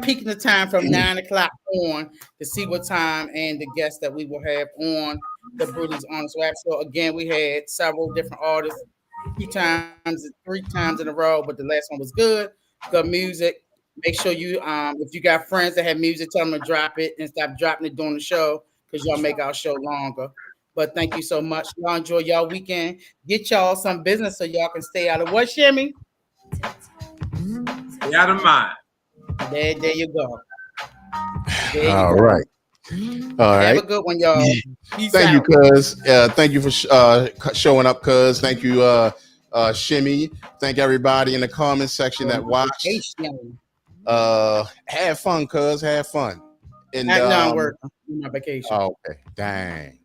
peeking the time from 9 o'clock on to see what time and the guests that we will have on the Brutally's Honest Rap. So again, we had several different artists 3 times in a row, but the last one was good music. Make sure you, if you got friends that have music, tell them to drop it and stop dropping it during the show because y'all make our show longer. But thank you so much. Y'all enjoy y'all weekend. Get y'all some business so y'all can stay out of what, Shimmy? Stay out of mine. There you go. All right. Have a good one, y'all. Thank you, cuz. Thank you for showing up, cuz. Thank you, Shimmy. Thank everybody in the comment section that watched. Have fun, cuz. Have fun. And I'm working. My vacation. Oh, okay. Dang.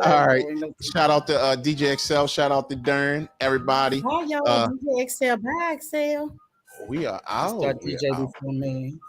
All right. Shout out to DJ Excel. Shout out to Darren. Everybody. Oh, y'all, DJ Excel. Bye, Excel. We are out. Start DJ before me.